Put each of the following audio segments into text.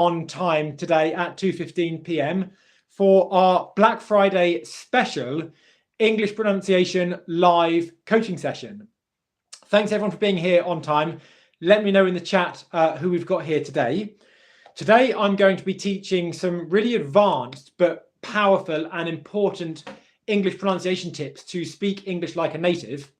on time today at 2:15 p.m. for our Black Friday special English pronunciation live coaching session. Thanks everyone for being here on time. Let me know in the chat who we've got here today. Today I'm going to be teaching some really advanced but powerful and important English pronunciation tips to speak English like a native.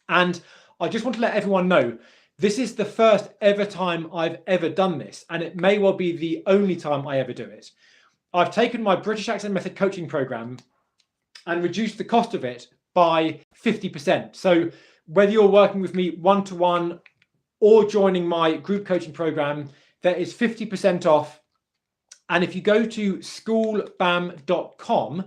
And I just want to let everyone know, this is the first ever time I've ever done this, and it may well be the only time I ever do it. I've taken my British Accent Method coaching program and reduced the cost of it by 50%. So whether you're working with me one-to-one or joining my group coaching program, there is 50% off. And if you go to schoolbam.com,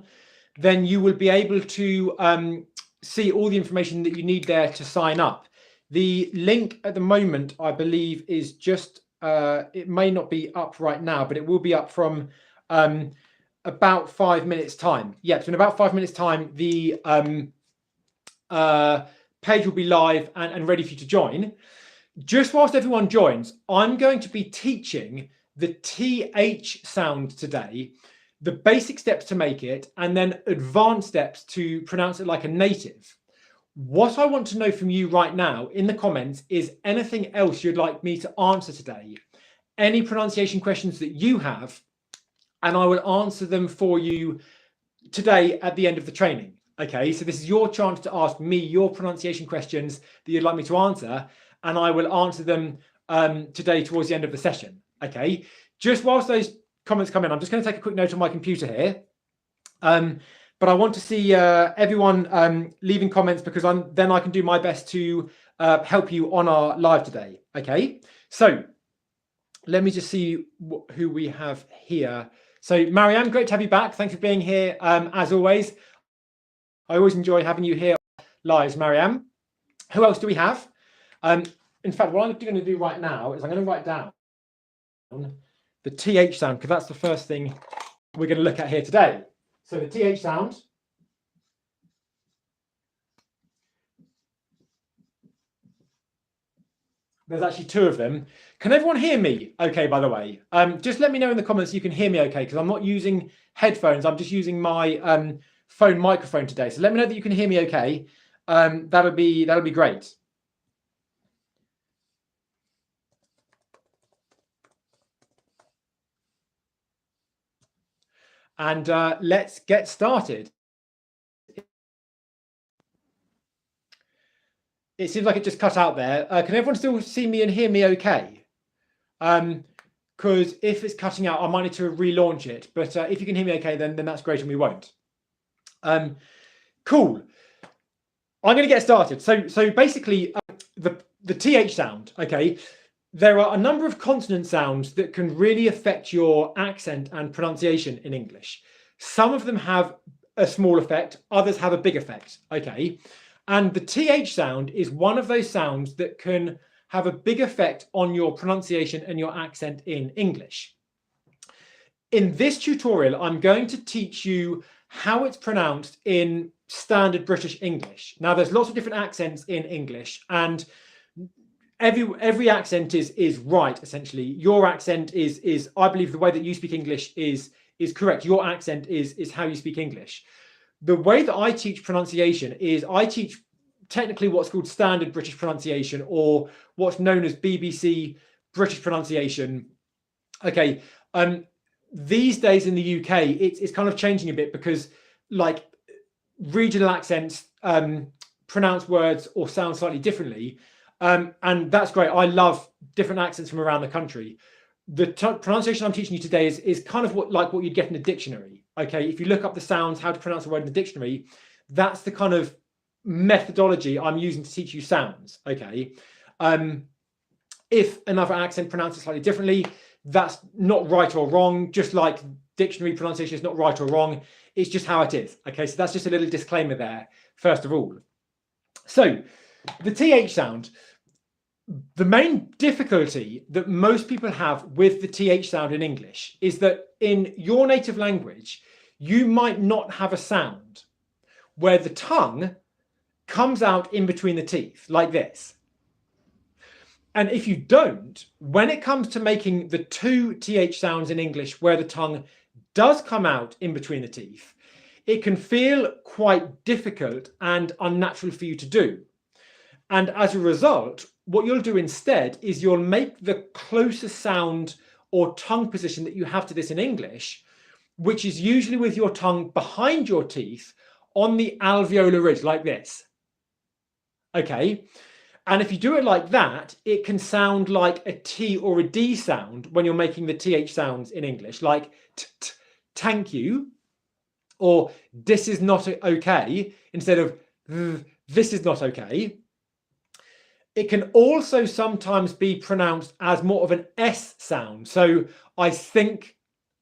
then you will be able to see all the information that you need there to sign up. The link at the moment, I believe, is just, it may not be up right now, but it will be up from about 5 minutes time. Yeah, so in about 5 minutes time, the page will be live and ready for you to join. Just whilst everyone joins, I'm going to be teaching the TH sound today, the basic steps to make it, and then advanced steps to pronounce it like a native. What I want to know from you right now in the comments is anything else you'd like me to answer today, any pronunciation questions that you have, and I will answer them for you today at the end of the training. Okay, so this is your chance to ask me your pronunciation questions that you'd like me to answer, and I will answer them today towards the end of the session. Okay, just whilst those comments come in, I'm just going to take a quick note on my computer here. But I want to see everyone leaving comments, because then I can do my best to help you on our live today. Okay, so let me just see who we have here. So Marianne, great to have you back. Thanks for being here as always. I always enjoy having you here live, Marianne. Who else do we have? In fact, what I'm going to do right now is I'm going to write down the TH sound, because that's the first thing we're going to look at here today. So the TH sound. There's actually two of them. Can everyone hear me okay, by the way? Just let me know in the comments you can hear me okay, because I'm not using headphones. I'm just using my phone microphone today. So let me know that you can hear me okay. That'll be great. And let's get started. It seems like it just cut out there. Can everyone still see me and hear me okay? Because if it's cutting out, I might need to relaunch it. But if you can hear me okay, then that's great, and we won't. Cool. I'm going to get started. So basically, the TH sound, okay? There are a number of consonant sounds that can really affect your accent and pronunciation in English. Some of them have a small effect, others have a big effect, okay? And the TH sound is one of those sounds that can have a big effect on your pronunciation and your accent in English. In this tutorial, I'm going to teach you how it's pronounced in standard British English. Now, there's lots of different accents in English, and every accent is right, essentially. Your accent is I believe the way that you speak English is correct. Your accent is how you speak English. The way that I teach pronunciation is I teach technically what's called standard British pronunciation, or what's known as BBC British pronunciation. Okay, these days in the UK, it's kind of changing a bit, because like regional accents pronounce words or sound slightly differently. And that's great. I love different accents from around the country. The pronunciation I'm teaching you today is kind of like what you'd get in a dictionary. Okay, if you look up the sounds, how to pronounce a word in the dictionary, that's the kind of methodology I'm using to teach you sounds. Okay, if another accent pronounces slightly differently, that's not right or wrong. Just like dictionary pronunciation is not right or wrong, it's just how it is. Okay, so that's just a little disclaimer there, first of all. So the TH sound. The main difficulty that most people have with the TH sound in English is that in your native language, you might not have a sound where the tongue comes out in between the teeth like this. And if you don't, when it comes to making the two TH sounds in English where the tongue does come out in between the teeth, it can feel quite difficult and unnatural for you to do. And as a result, what you'll do instead is you'll make the closest sound or tongue position that you have to this in English, which is usually with your tongue behind your teeth on the alveolar ridge, like this. Okay. And if you do it like that, it can sound like a T or a D sound when you're making the TH sounds in English, like thank you, or this is not okay, instead of this is not okay. It can also sometimes be pronounced as more of an S sound. So I think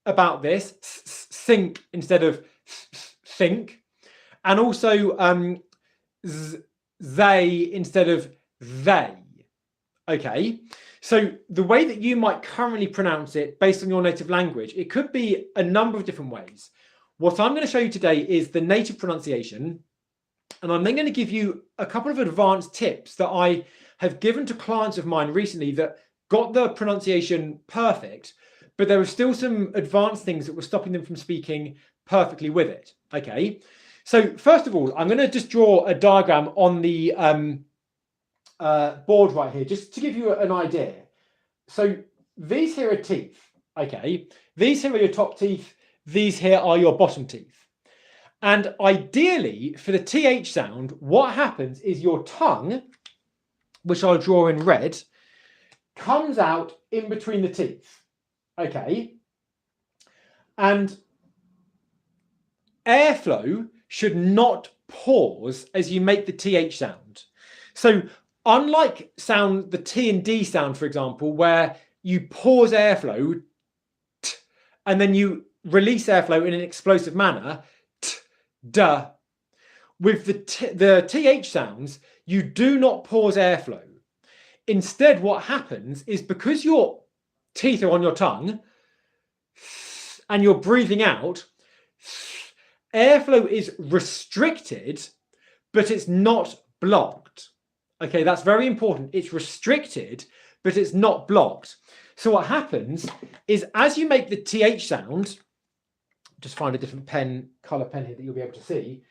about this, think instead of think. And also they instead of they. Okay, so the way that you might currently pronounce it based on your native language, it could be a number of different ways. What I'm going to show you today is the native pronunciation, and I'm then going to give you a couple of advanced tips that I have given to clients of mine recently that got the pronunciation perfect, but there were still some advanced things that were stopping them from speaking perfectly with it. Okay, so first of all, I'm going to just draw a diagram on the board right here, just to give you an idea. So these here are teeth. Okay, these here are your top teeth. These here are your bottom teeth. And ideally, for the TH sound, what happens is your tongue, which I'll draw in red, comes out in between the teeth. Okay. And airflow should not pause as you make the TH sound. So unlike the T and D sound, for example, where you pause airflow and then you release airflow in an explosive manner, duh. With the TH sounds, you do not pause airflow. Instead, what happens is because your teeth are on your tongue and you're breathing out, airflow is restricted, but it's not blocked. Okay, that's very important. It's restricted, but it's not blocked. So what happens is as you make the TH sound, just find a different color pen here that you'll be able to see.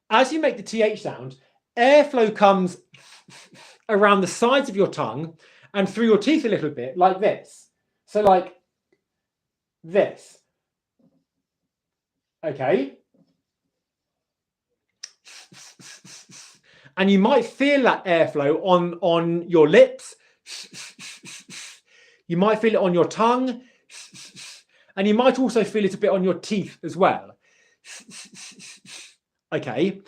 As you make the TH sound, airflow comes around the sides of your tongue and through your teeth a little bit, like this. So like this. Okay. And you might feel that airflow on your lips. You might feel it on your tongue. And you might also feel it a bit on your teeth as well. Okay.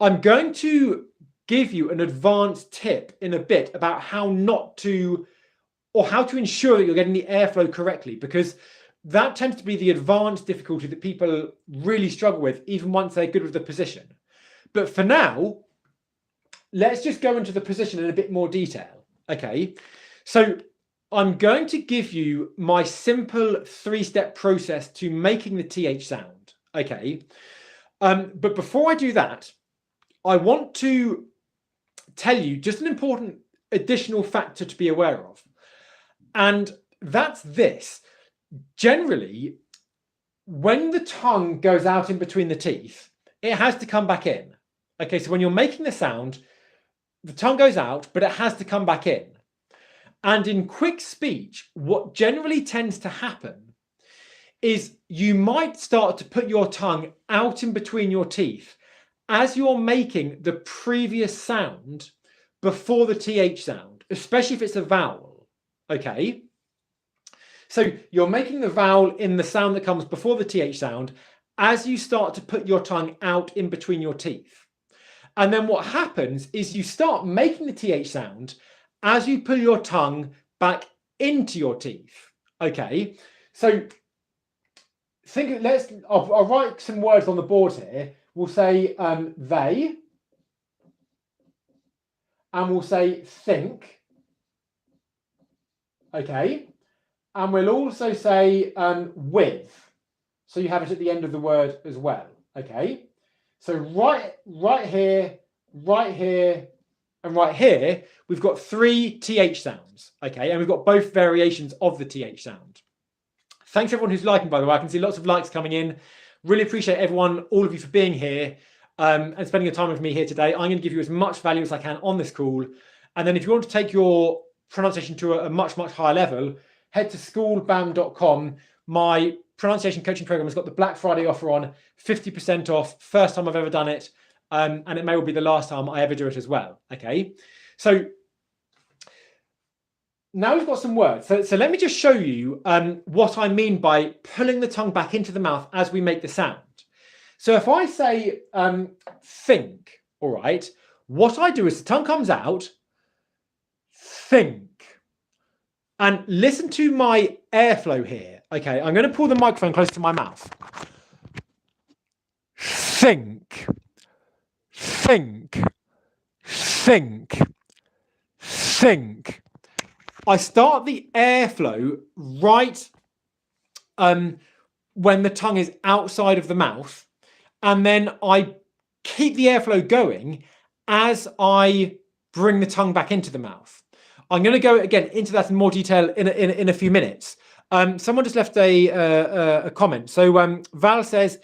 I'm going to give you an advanced tip in a bit about how not to, or how to ensure that you're getting the airflow correctly, because that tends to be the advanced difficulty that people really struggle with, even once they're good with the position. But for now, let's just go into the position in a bit more detail. Okay. So I'm going to give you my simple 3-step process to making the TH sound. Okay. But before I do that, I want to tell you just an important additional factor to be aware of. And that's this. Generally, when the tongue goes out in between the teeth, it has to come back in. Okay, so when you're making the sound, the tongue goes out, but it has to come back in. And in quick speech, what generally tends to happen is you might start to put your tongue out in between your teeth as you're making the previous sound before the TH sound, especially if it's a vowel. Okay. So you're making the vowel in the sound that comes before the TH sound as you start to put your tongue out in between your teeth. And then what happens is you start making the TH sound as you pull your tongue back into your teeth. Okay. So I'll write some words on the board here. We'll say they, and we'll say think. Okay. And we'll also say with. So you have it at the end of the word as well. Okay. So right here, And right here, we've got 3 TH sounds, okay? And we've got both variations of the TH sound. Thanks everyone who's liking, by the way. I can see lots of likes coming in. Really appreciate everyone, all of you for being here and spending your time with me here today. I'm going to give you as much value as I can on this call. And then if you want to take your pronunciation to a much, much higher level, head to schoolbam.com. My pronunciation coaching program has got the Black Friday offer on, 50% off, first time I've ever done it. And it may well be the last time I ever do it as well, okay? So now we've got some words. So let me just show you what I mean by pulling the tongue back into the mouth as we make the sound. So if I say think, all right, what I do is the tongue comes out, think. And listen to my airflow here. Okay, I'm going to pull the microphone close to my mouth. Think, think, think, think. I start the airflow right when the tongue is outside of the mouth, and then I keep the airflow going as I bring the tongue back into the mouth. I'm going to go again into that in more detail in a few minutes. Someone just left a comment. So Val says,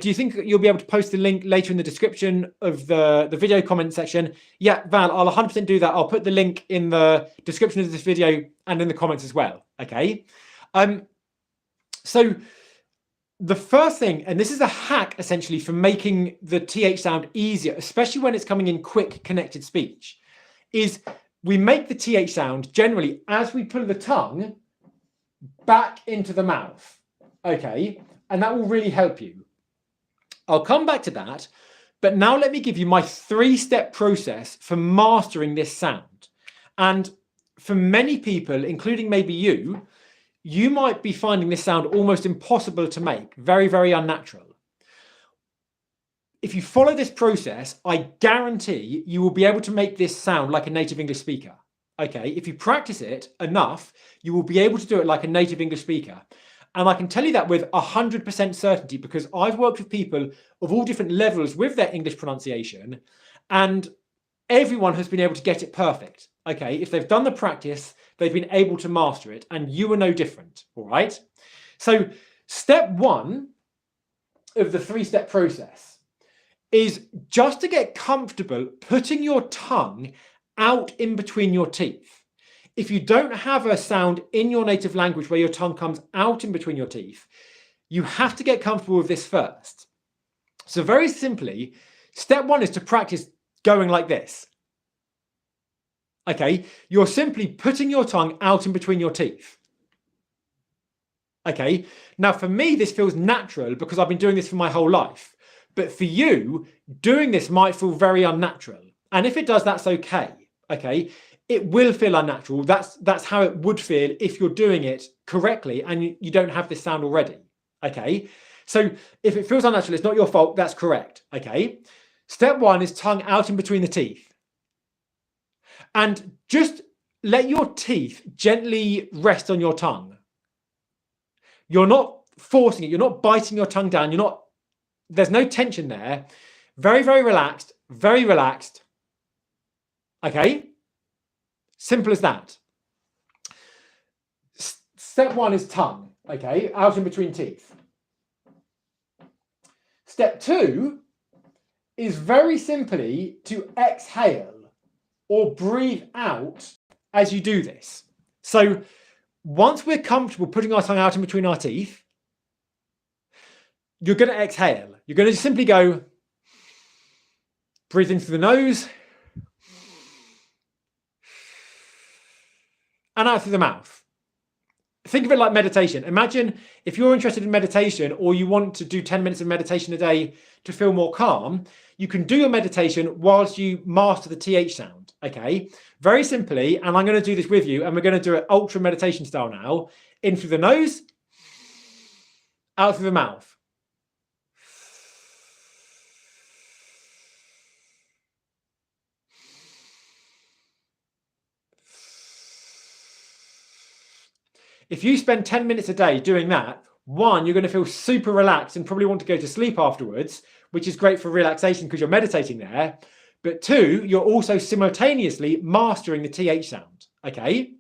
do you think you'll be able to post the link later in the description of the video comment section? Yeah, Val, I'll 100% do that. I'll put the link in the description of this video and in the comments as well. Okay. So the first thing, and this is a hack essentially for making the TH sound easier, especially when it's coming in quick connected speech, is we make the TH sound generally as we pull the tongue back into the mouth. Okay. And that will really help you. I'll come back to that, but now let me give you my 3-step process for mastering this sound. And for many people, including maybe you might be finding this sound almost impossible to make, very, very unnatural. If you follow this process, I guarantee you will be able to make this sound like a native English speaker. Okay, if you practice it enough, you will be able to do it like a native English speaker. And I can tell you that with 100% certainty because I've worked with people of all different levels with their English pronunciation, and everyone has been able to get it perfect. Okay, if they've done the practice, they've been able to master it, and you are no different. All right. So step 1 of the 3-step process is just to get comfortable putting your tongue out in between your teeth. If you don't have a sound in your native language where your tongue comes out in between your teeth, you have to get comfortable with this first. So very simply, step 1 is to practice going like this. Okay, you're simply putting your tongue out in between your teeth. Okay, now for me, this feels natural because I've been doing this for my whole life. But for you, doing this might feel very unnatural. And if it does, that's okay. Okay. It will feel unnatural. That's how it would feel if you're doing it correctly and you don't have this sound already. Okay. So if it feels unnatural, it's not your fault. That's correct. Okay. Step 1 is tongue out in between the teeth. And just let your teeth gently rest on your tongue. You're not forcing it. You're not biting your tongue down. There's no tension there. Very, very relaxed. Very relaxed. Okay. Simple as that. Step 1 is tongue, okay, out in between teeth. Step 2 is very simply to exhale or breathe out as you do this. So once we're comfortable putting our tongue out in between our teeth, you're going to exhale. You're going to simply go, breathe in through the nose, and out through the mouth. Think of it like meditation. Imagine if you're interested in meditation or you want to do 10 minutes of meditation a day to feel more calm, you can do your meditation whilst you master the TH sound, okay? Very simply, and I'm going to do this with you, and we're going to do it ultra meditation style now. In through the nose, out through the mouth. If you spend 10 minutes a day doing that, 1, you're going to feel super relaxed and probably want to go to sleep afterwards, which is great for relaxation because you're meditating there. But 2, you're also simultaneously mastering the TH sound, okay?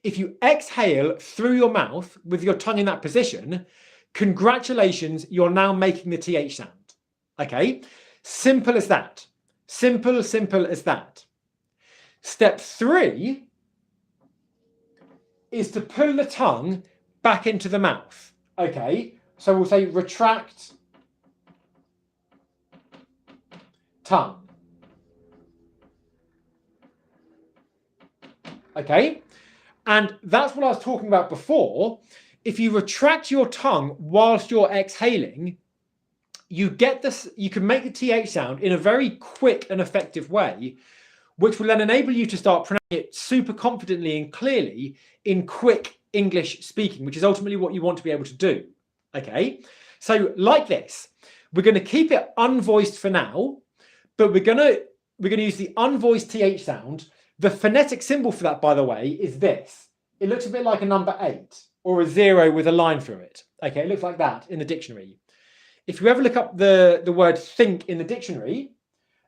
If you exhale through your mouth with your tongue in that position, congratulations, you're now making the TH sound, okay? Simple as that. Simple as that. Step 3 is to pull the tongue back into the mouth, okay? So we'll say retract tongue, okay? And that's what I was talking about before. If you retract your tongue whilst you're exhaling, you get this, you can make the TH sound in a very quick and effective way, which will then enable you to start pronouncing it super confidently and clearly in quick English speaking, which is ultimately what you want to be able to do. Okay, so like this, we're going to keep it unvoiced for now, but we're going to use the unvoiced TH sound. The phonetic symbol for that, by the way, is this. It looks a bit like a number 8 or a 0 with a line through it. Okay, it looks like that in the dictionary. If you ever look up the word think in the dictionary,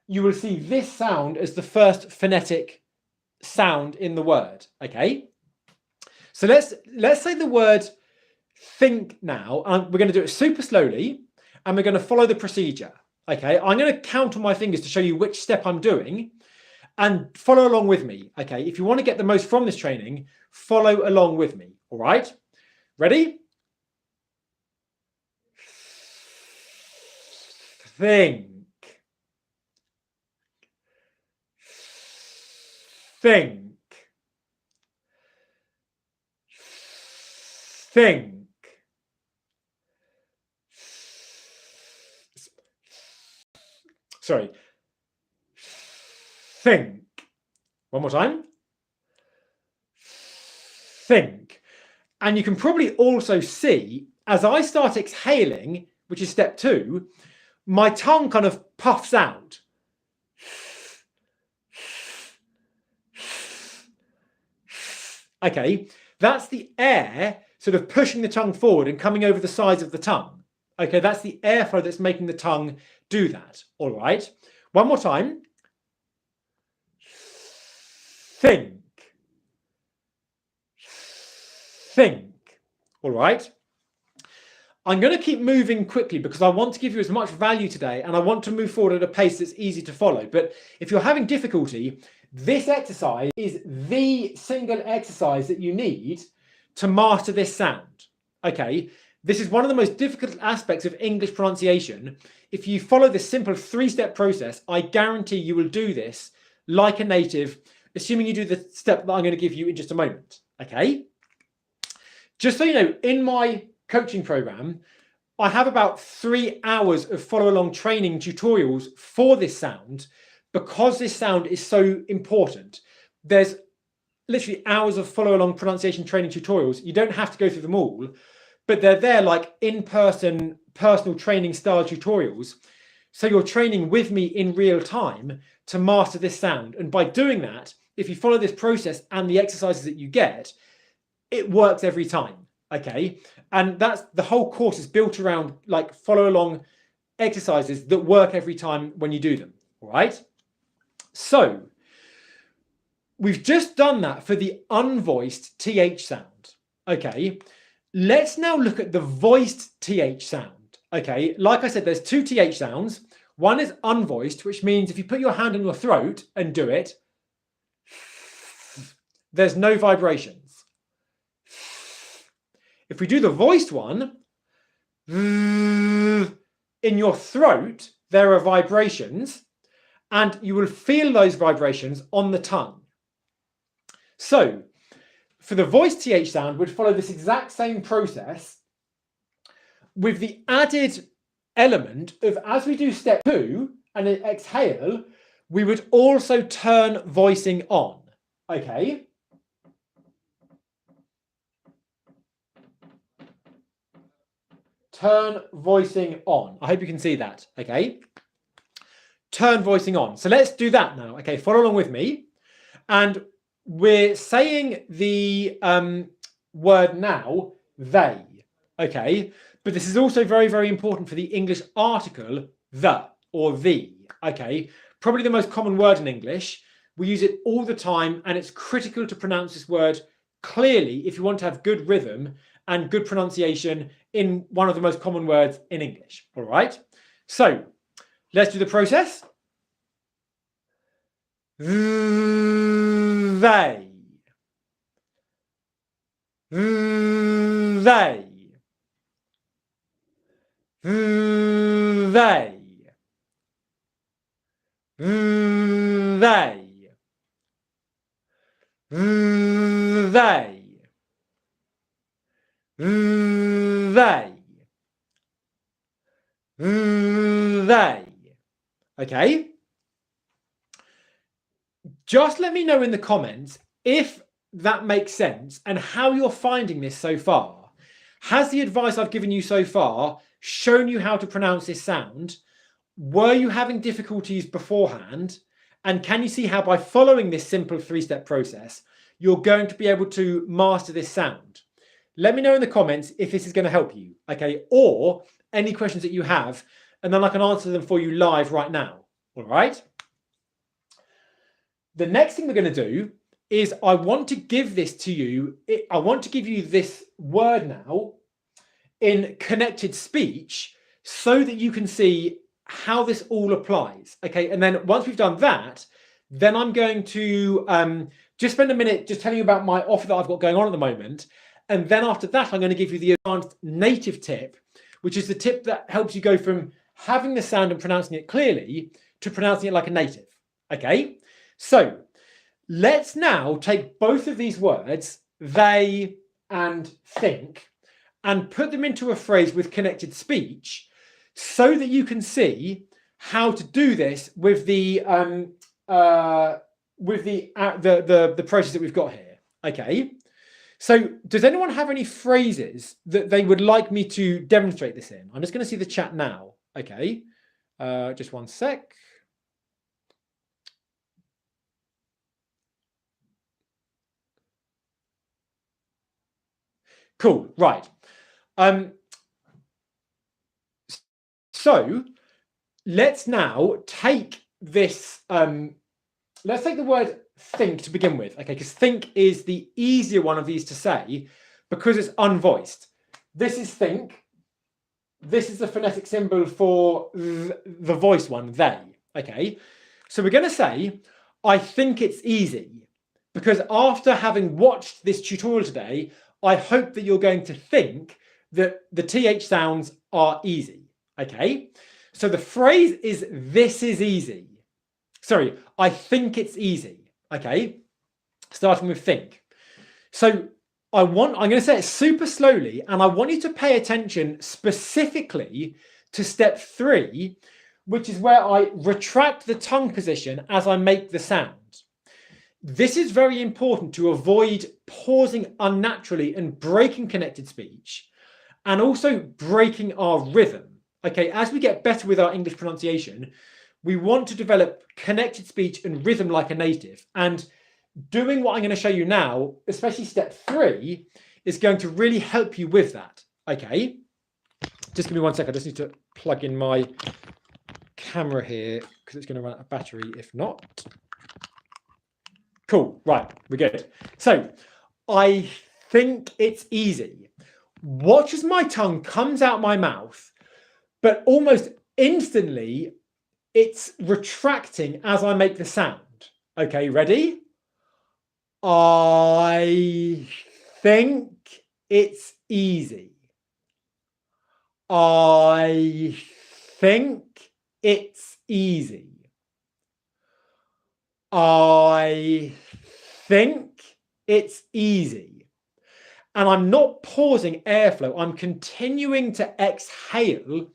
you will see this sound as the first phonetic sound in the word. Okay, so let's say the word think now, and we're going to do it super slowly, and we're going to follow the procedure. Okay, I'm going to count on my fingers to show you which step I'm doing, and follow along with me. Okay, if you want to get the most from this training, follow along with me. All right, ready? Think. Think. Think. Sorry. Think. One more time. Think. And you can probably also see, as I start exhaling, which is step 2, my tongue kind of puffs out. Okay, that's the air sort of pushing the tongue forward and coming over the sides of the tongue. Okay, that's the airflow that's making the tongue do that. All right, one more time. Think. Think. All right. I'm going to keep moving quickly because I want to give you as much value today, and I want to move forward at a pace that's easy to follow. But if you're having difficulty, this exercise is the single exercise that you need to master this sound. Okay, this is one of the most difficult aspects of English pronunciation. If you follow this simple 3-step process, I guarantee you will do this like a native, assuming you do the step that I'm going to give you in just a moment. Okay, just so you know, in my coaching program, I have about 3 hours of follow along training tutorials for this sound, because this sound is so important. There's literally hours of follow along pronunciation training tutorials. You don't have to go through them all, but they're there like in-person personal training style tutorials. So you're training with me in real time to master this sound. And by doing that, if you follow this process and the exercises that you get, it works every time. Okay, and that's the whole course is built around like follow along exercises that work every time when you do them. All right, so we've just done that for the unvoiced TH sound. Okay, let's now look at the voiced TH sound. Okay, like I said, there's 2 TH sounds. One is unvoiced, which means if you put your hand on your throat and do it, there's no vibrations. If we do the voiced one, in your throat, there are vibrations, and you will feel those vibrations on the tongue. So, for the voiced TH sound, we'd follow this exact same process with the added element of, as we do step 2 and then exhale, we would also turn voicing on. Okay? Turn voicing on. I hope you can see that. Okay. Turn voicing on. So let's do that now. Okay, follow along with me. And we're saying the word now, they. Okay. But this is also very, very important for the English article, the or the. Okay. probably the most common word in English. We use it all the time, and it's critical to pronounce this word clearly if you want to have good rhythm and good pronunciation in one of the most common words in English. All right, so let's do the process. They, they, they, they. Okay. Just let me know in the comments if that makes sense and how you're finding this so far. Has the advice I've given you so far shown you how to pronounce this sound? Were you having difficulties beforehand? And can you see how by following this simple 3-step process, you're going to be able to master this sound? Let me know in the comments if this is going to help you, okay? Or any questions that you have, and then I can answer them for you live right now, all right? The next thing we're going to do is I want to give this to you. I want to give you this word now in connected speech so that you can see how this all applies. Okay, and then once we've done that, then I'm going to just spend a minute just telling you about my offer that I've got going on at the moment. And then after that, I'm going to give you the advanced native tip, which is the tip that helps you go from having the sound and pronouncing it clearly to pronouncing it like a native. Okay, so let's now take both of these words, they and think, and put them into a phrase with connected speech so that you can see how to do this with the process that we've got here. Okay. So does anyone have any phrases that they would like me to demonstrate this in? I'm just going to see the chat now. Okay. Just one sec. Cool. Right. So let's now take this. Let's take the word think to begin with. Okay, because think is the easier one of these to say because it's unvoiced. This is think. This is the phonetic symbol for the voice one, they. Okay, so we're going to say, I think it's easy, because after having watched this tutorial today, I hope that you're going to think that the TH sounds are easy. Okay, so the phrase is, this is easy. Sorry, I think it's easy. Okay, starting with think. So I'm going to say it super slowly, and I want you to pay attention specifically to step 3, which is where I retract the tongue position as I make the sound. This is very important to avoid pausing unnaturally and breaking connected speech, and also breaking our rhythm. Okay, as we get better with our English pronunciation, we want to develop connected speech and rhythm like a native. And doing what I'm going to show you now, especially step 3, is going to really help you with that. Okay, just give me one second. I just need to plug in my camera here because it's going to run out of battery if not. Cool, right, we're good. So I think it's easy. Watch as my tongue comes out my mouth, but almost instantly it's retracting as I make the sound. Okay, ready? I think it's easy. I think it's easy. I think it's easy. And I'm not pausing airflow. I'm continuing to exhale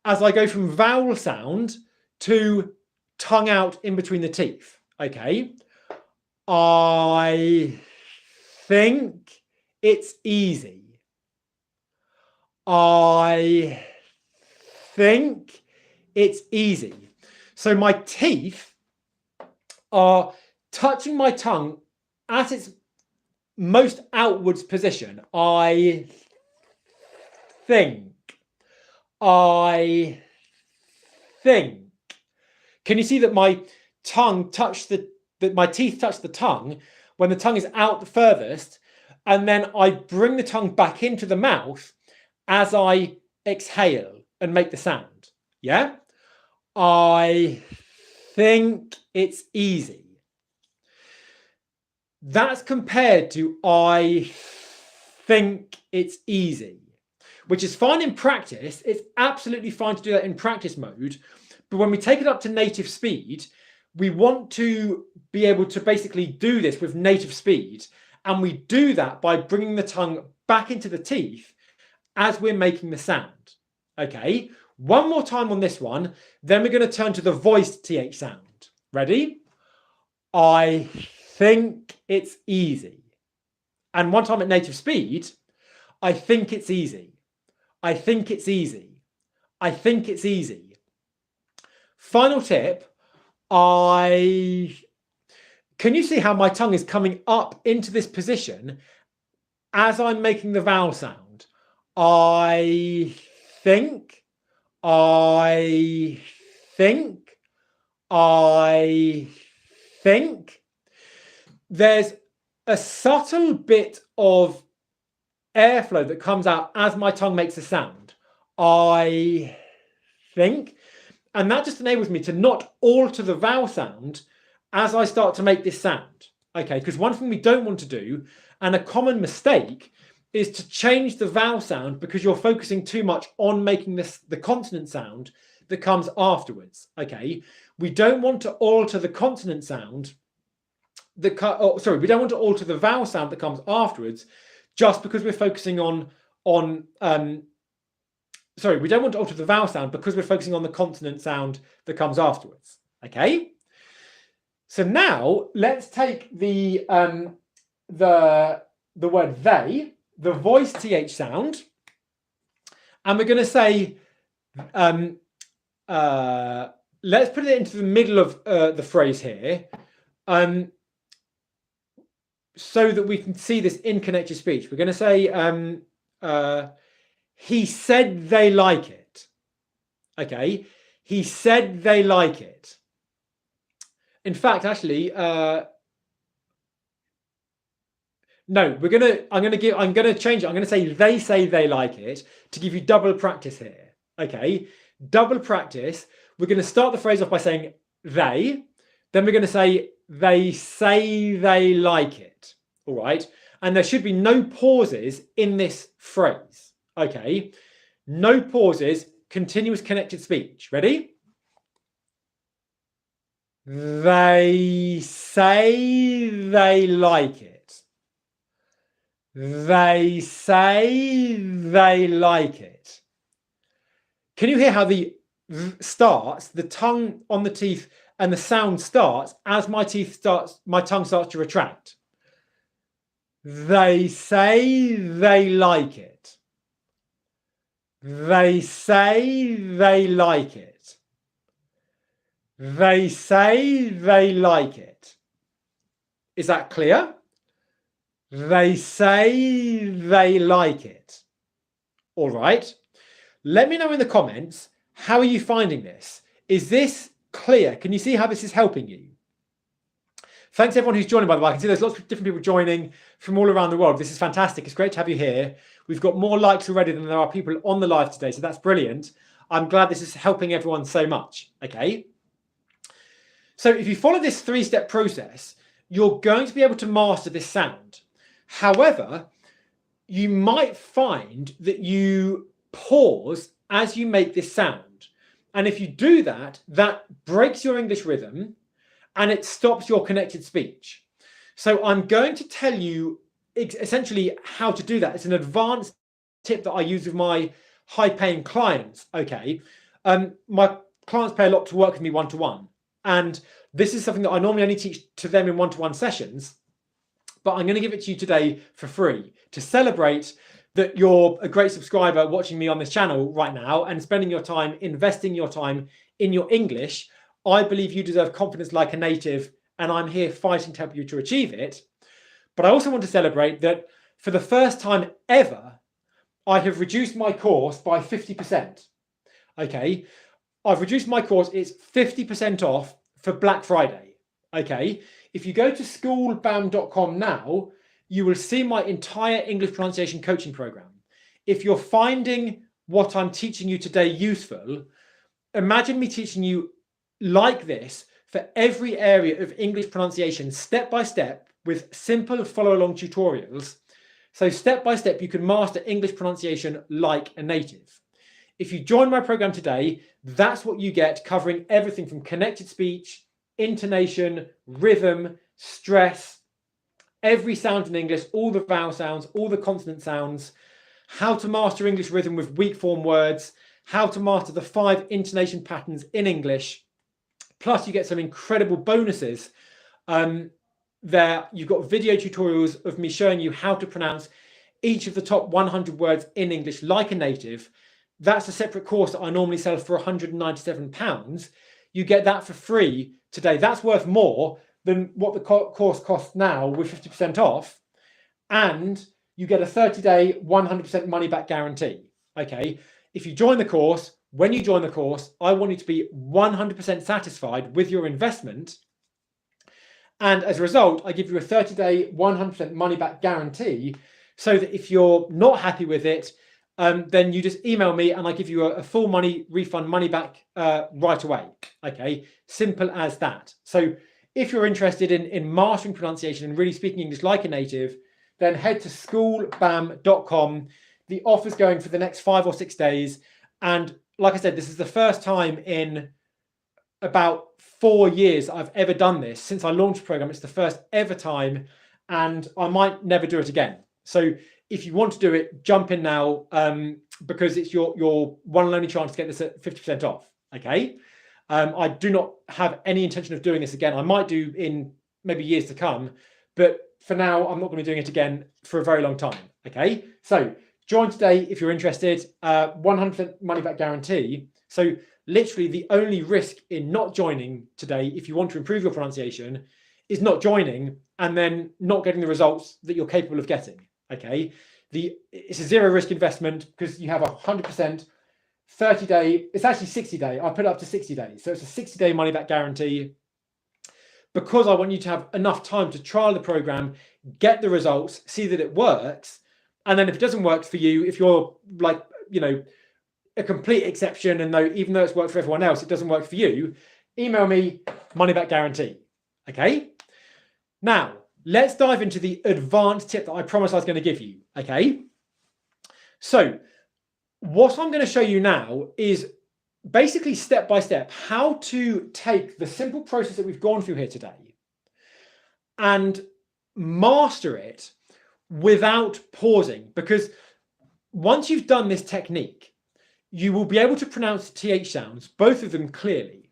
as I go from vowel sound to tongue out in between the teeth. Okay. I think it's easy. I think it's easy. So my teeth are touching my tongue at its most outwards position. I think. I think. Can you see that my tongue touched that my teeth touch the tongue when the tongue is out the furthest, and then I bring the tongue back into the mouth as I exhale and make the sound? Yeah? I think it's easy. That's compared to I think it's easy, which is fine in practice. It's absolutely fine to do that in practice mode. But when we take it up to native speed, we want to be able to basically do this with native speed. And we do that by bringing the tongue back into the teeth as we're making the sound. Okay, one more time on this one. Then we're going to turn to the voiced TH sound. Ready? I think it's easy. And one time at native speed, I think it's easy. I think it's easy. I think it's easy. Final tip. Can you see how my tongue is coming up into this position as I'm making the vowel sound? I think, I think, I think. There's a subtle bit of airflow that comes out as my tongue makes a sound. I think. And that just enables me to not alter the vowel sound as I start to make this sound. Okay, because one thing we don't want to do, and a common mistake, is to change the vowel sound because you're focusing too much on making the consonant sound that comes afterwards. Okay, we don't want to alter the consonant sound we don't want to alter the vowel sound that comes afterwards just because we're focusing we don't want to alter the vowel sound because we're focusing on the consonant sound that comes afterwards. Okay. So now let's take the word they, the voice TH sound, and we're going to say, let's put it into the middle of the phrase here, so that we can see this in connected speech. We're going to say, he said they like it. Okay. He said they like it. In fact, actually, no, I'm going to change it. I'm going to say they like it to give you double practice here. Okay. Double practice. We're going to start the phrase off by saying they, then we're going to say they like it. All right. And there should be no pauses in this phrase. Okay. No pauses, continuous connected speech. Ready? They say they like it. They say they like it. Can you hear how the starts, the tongue on the teeth, and the sound starts as my tongue starts to retract? They say they like it. They say they like it. They say they like it. Is that clear? They say they like it. All right. Let me know in the comments, how are you finding this? Is this clear? Can you see how this is helping you? Thanks everyone who's joining, by the way. I can see there's lots of different people joining from all around the world. This is fantastic. It's great to have you here. We've got more likes already than there are people on the live today, so that's brilliant. I'm glad this is helping everyone so much. Okay. So if you follow this 3-step process, you're going to be able to master this sound. However, you might find that you pause as you make this sound. And if you do that, that breaks your English rhythm and it stops your connected speech. So I'm going to tell you essentially how to do that. It's an advanced tip that I use with my high-paying clients. Okay. My clients pay a lot to work with me one-to-one. And this is something that I normally only teach to them in one-to-one sessions, but I'm going to give it to you today for free to celebrate that you're a great subscriber watching me on this channel right now and spending your time, investing your time in your English. I believe you deserve confidence like a native, and I'm here fighting to help you to achieve it. But I also want to celebrate that for the first time ever, I have reduced my course by 50%. Okay. I've reduced my course. It's 50% off for Black Friday. Okay. If you go to schoolbam.com now, you will see my entire English pronunciation coaching program. If you're finding what I'm teaching you today useful, imagine me teaching you like this for every area of English pronunciation, step by step, with simple follow-along tutorials. So step by step, you can master English pronunciation like a native. If you join my program today, that's what you get, covering everything from connected speech, intonation, rhythm, stress, every sound in English, all the vowel sounds, all the consonant sounds, how to master English rhythm with weak form words, how to master the 5 intonation patterns in English. Plus you get some incredible bonuses. There you've got video tutorials of me showing you how to pronounce each of the top 100 words in English like a native. That's a separate course that I normally sell for £197. You get that for free today. That's worth more than what the course costs now with 50% off. And you get a 30-day 100% money back guarantee. Okay. If you join the course, when you join the course, I want you to be 100% satisfied with your investment. And as a result, I give you a 30-day 100% money back guarantee, so that if you're not happy with it, then you just email me and I give you a full money refund, money back right away. Okay, simple as that. So if you're interested in mastering pronunciation and really speaking English like a native, then head to schoolbam.com. The offer's going for the next 5 or 6 days. And like I said, this is the first time in about 4 years I've ever done this. Since I launched the program, it's the first ever time, and I might never do it again. So if you want to do it, jump in now, because it's your one and only chance to get this at 50% off. Okay. I do not have any intention of doing this again. I might do in maybe years to come, but for now, I'm not going to be doing it again for a very long time. Okay. So join today if you're interested. 100% money back guarantee. So literally the only risk in not joining today, if you want to improve your pronunciation, is not joining and then not getting the results that you're capable of getting. Okay. It's a zero risk investment because you have 100% 30-day, it's actually 60-day. I put it up to 60 days. So it's a 60-day money back guarantee, because I want you to have enough time to trial the program, get the results, see that it works. And then if it doesn't work for you, if you're like, you know, a complete exception, and even though it's worked for everyone else, it doesn't work for you, email me, money back guarantee. Okay. Now let's dive into the advanced tip that I promised I was going to give you. Okay. So what I'm going to show you now is basically step by step how to take the simple process that we've gone through here today and master it without pausing. Because once you've done this technique, you will be able to pronounce the TH sounds, both of them clearly.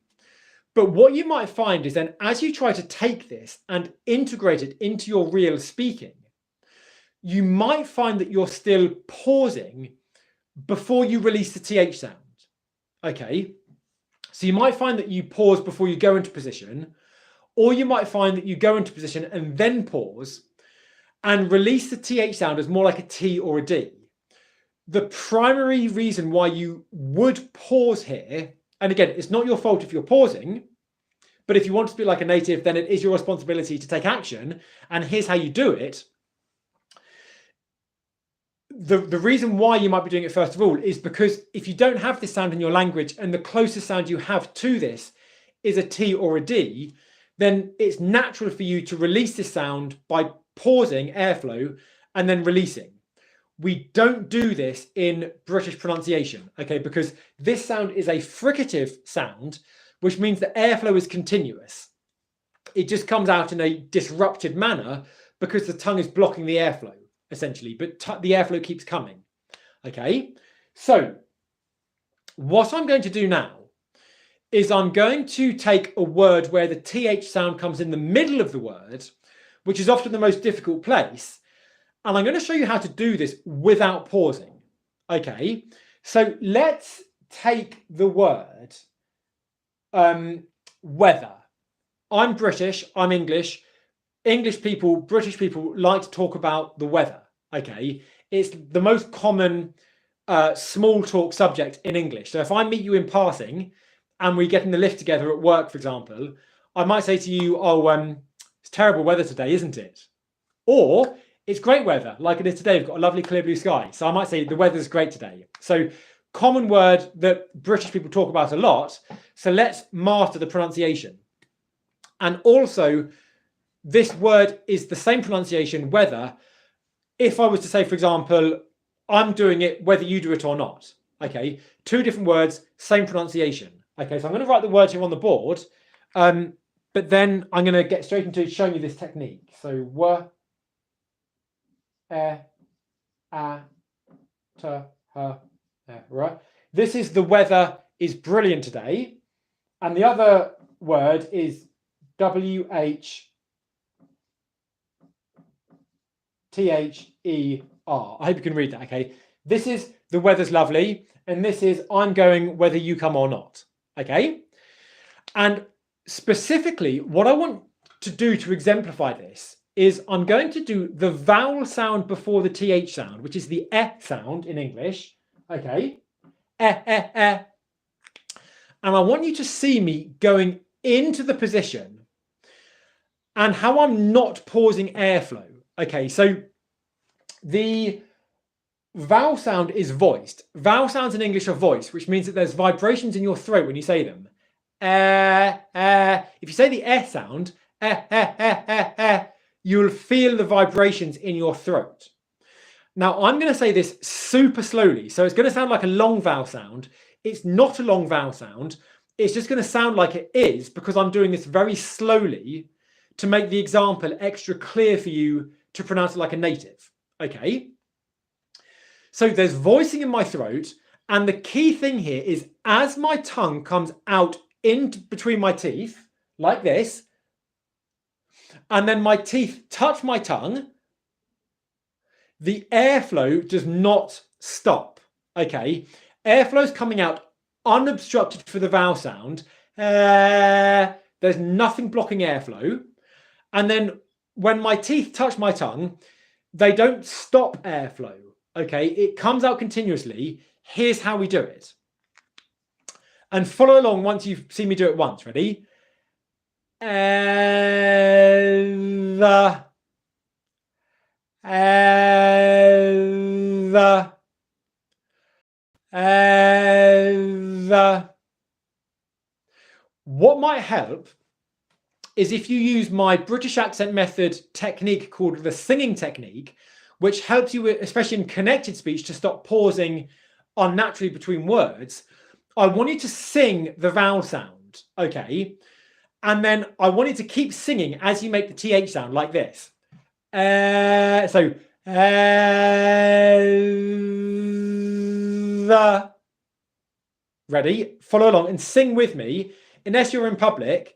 But what you might find is then as you try to take this and integrate it into your real speaking, you might find that you're still pausing before you release the TH sound. Okay. So you might find that you pause before you go into position, or you might find that you go into position and then pause and release the TH sound as more like a T or a D. The primary reason why you would pause here, and again, it's not your fault if you're pausing, but if you want to speak like a native, then it is your responsibility to take action. And here's how you do it. The reason why you might be doing it first of all is because if you don't have this sound in your language and the closest sound you have to this is a T or a D, then it's natural for you to release this sound by pausing airflow and then releasing. We don't do this in British pronunciation, okay, because this sound is a fricative sound, which means the airflow is continuous. It just comes out in a disrupted manner because the tongue is blocking the airflow, essentially, but the airflow keeps coming. Okay, so what I'm going to do now is I'm going to take a word where the TH sound comes in the middle of the word, which is often the most difficult place, and I'm going to show you how to do this without pausing. Okay, so let's take the word weather. I'm British, I'm English. English people, British people like to talk about the weather. Okay, it's the most common small talk subject in English. So if I meet you in passing and we get in the lift together at work, for example, I might say to you, oh, it's terrible weather today, isn't it? Or it's great weather, like it is today. We've got a lovely clear blue sky. So I might say the weather's great today. So common word that British people talk about a lot. So let's master the pronunciation. And also, this word is the same pronunciation whether, if I was to say, for example, I'm doing it whether you do it or not. Okay, two different words, same pronunciation. Okay, so I'm going to write the words here on the board, but then I'm going to get straight into showing you this technique. So w, e, a, t, h, e, right? This is the weather is brilliant today, and the other word is w-h T-H-E-R. I hope you can read that, okay? This is the weather's lovely, and this is I'm going whether you come or not, okay? And specifically, what I want to do to exemplify this is I'm going to do the vowel sound before the TH sound, which is the E sound in English, okay? And I want you to see me going into the position and how I'm not pausing airflow. Okay, so the vowel sound is voiced. Vowel sounds in English are voiced, which means that there's vibrations in your throat when you say them. If you say the eh sound, you'll feel the vibrations in your throat. Now, I'm going to say this super slowly, so it's going to sound like a long vowel sound. It's not a long vowel sound. It's just going to sound like it is because I'm doing this very slowly to make the example extra clear for you to pronounce it like a native, okay? So there's voicing in my throat, and the key thing here is as my tongue comes out in between my teeth, like this, and then my teeth touch my tongue, the airflow does not stop, okay? Airflow's coming out unobstructed for the vowel sound. There's nothing blocking airflow. And then when my teeth touch my tongue, they don't stop airflow, okay? It comes out continuously. Here's how we do it. And follow along once you've seen me do it once. Ready? What might help is if you use my British accent method technique called the singing technique, which helps you, especially in connected speech, to stop pausing unnaturally between words. I want you to sing the vowel sound, okay? And then I want you to keep singing as you make the TH sound like this. Ready? Follow along and sing with me. Unless you're in public,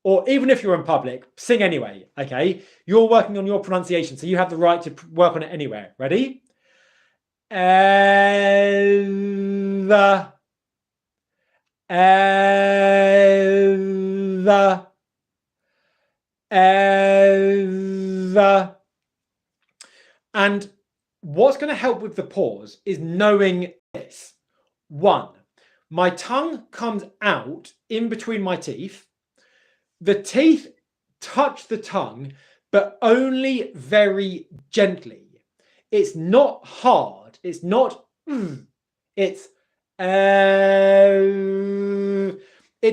or even if you're in public, sing anyway, okay? You're working on your pronunciation, so you have the right to work on it anywhere. Ready? And what's going to help with the pause is knowing this. 1, my tongue comes out in between my teeth. The teeth touch the tongue, but only very gently. It's not hard. It's not, it's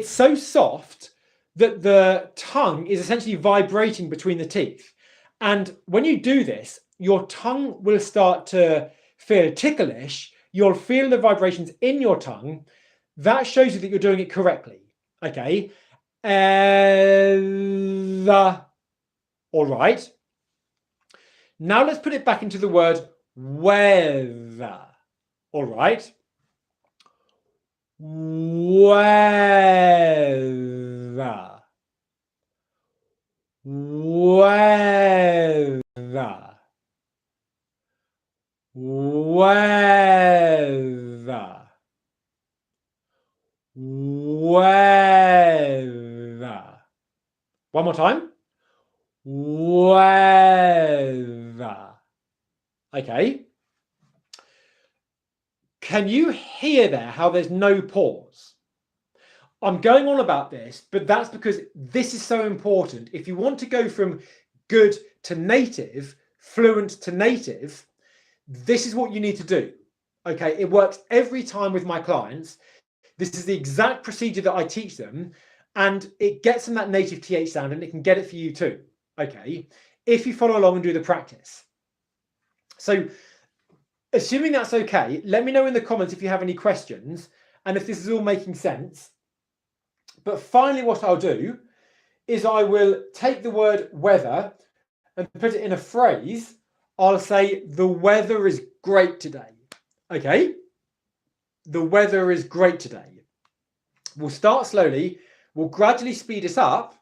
so soft that the tongue is essentially vibrating between the teeth. And when you do this, your tongue will start to feel ticklish. You'll feel the vibrations in your tongue. That shows you that you're doing it correctly. Okay. All right. Now let's put it back into the word weather. All right. Weather. Weather. Weather. Weather. One more time. Weather. Okay. Can you hear there how there's no pause? I'm going on about this, but that's because this is so important. If you want to go from good to native, fluent to native, this is what you need to do. Okay, it works every time with my clients. This is the exact procedure that I teach them, and it gets them that native TH sound, and it can get it for you too. Okay, if you follow along and do the practice. So, assuming that's okay, let me know in the comments if you have any questions and if this is all making sense. But finally, what I'll do is I will take the word weather and put it in a phrase. I'll say, the weather is great today. Okay? The weather is great today. We'll start slowly. We'll gradually speed it up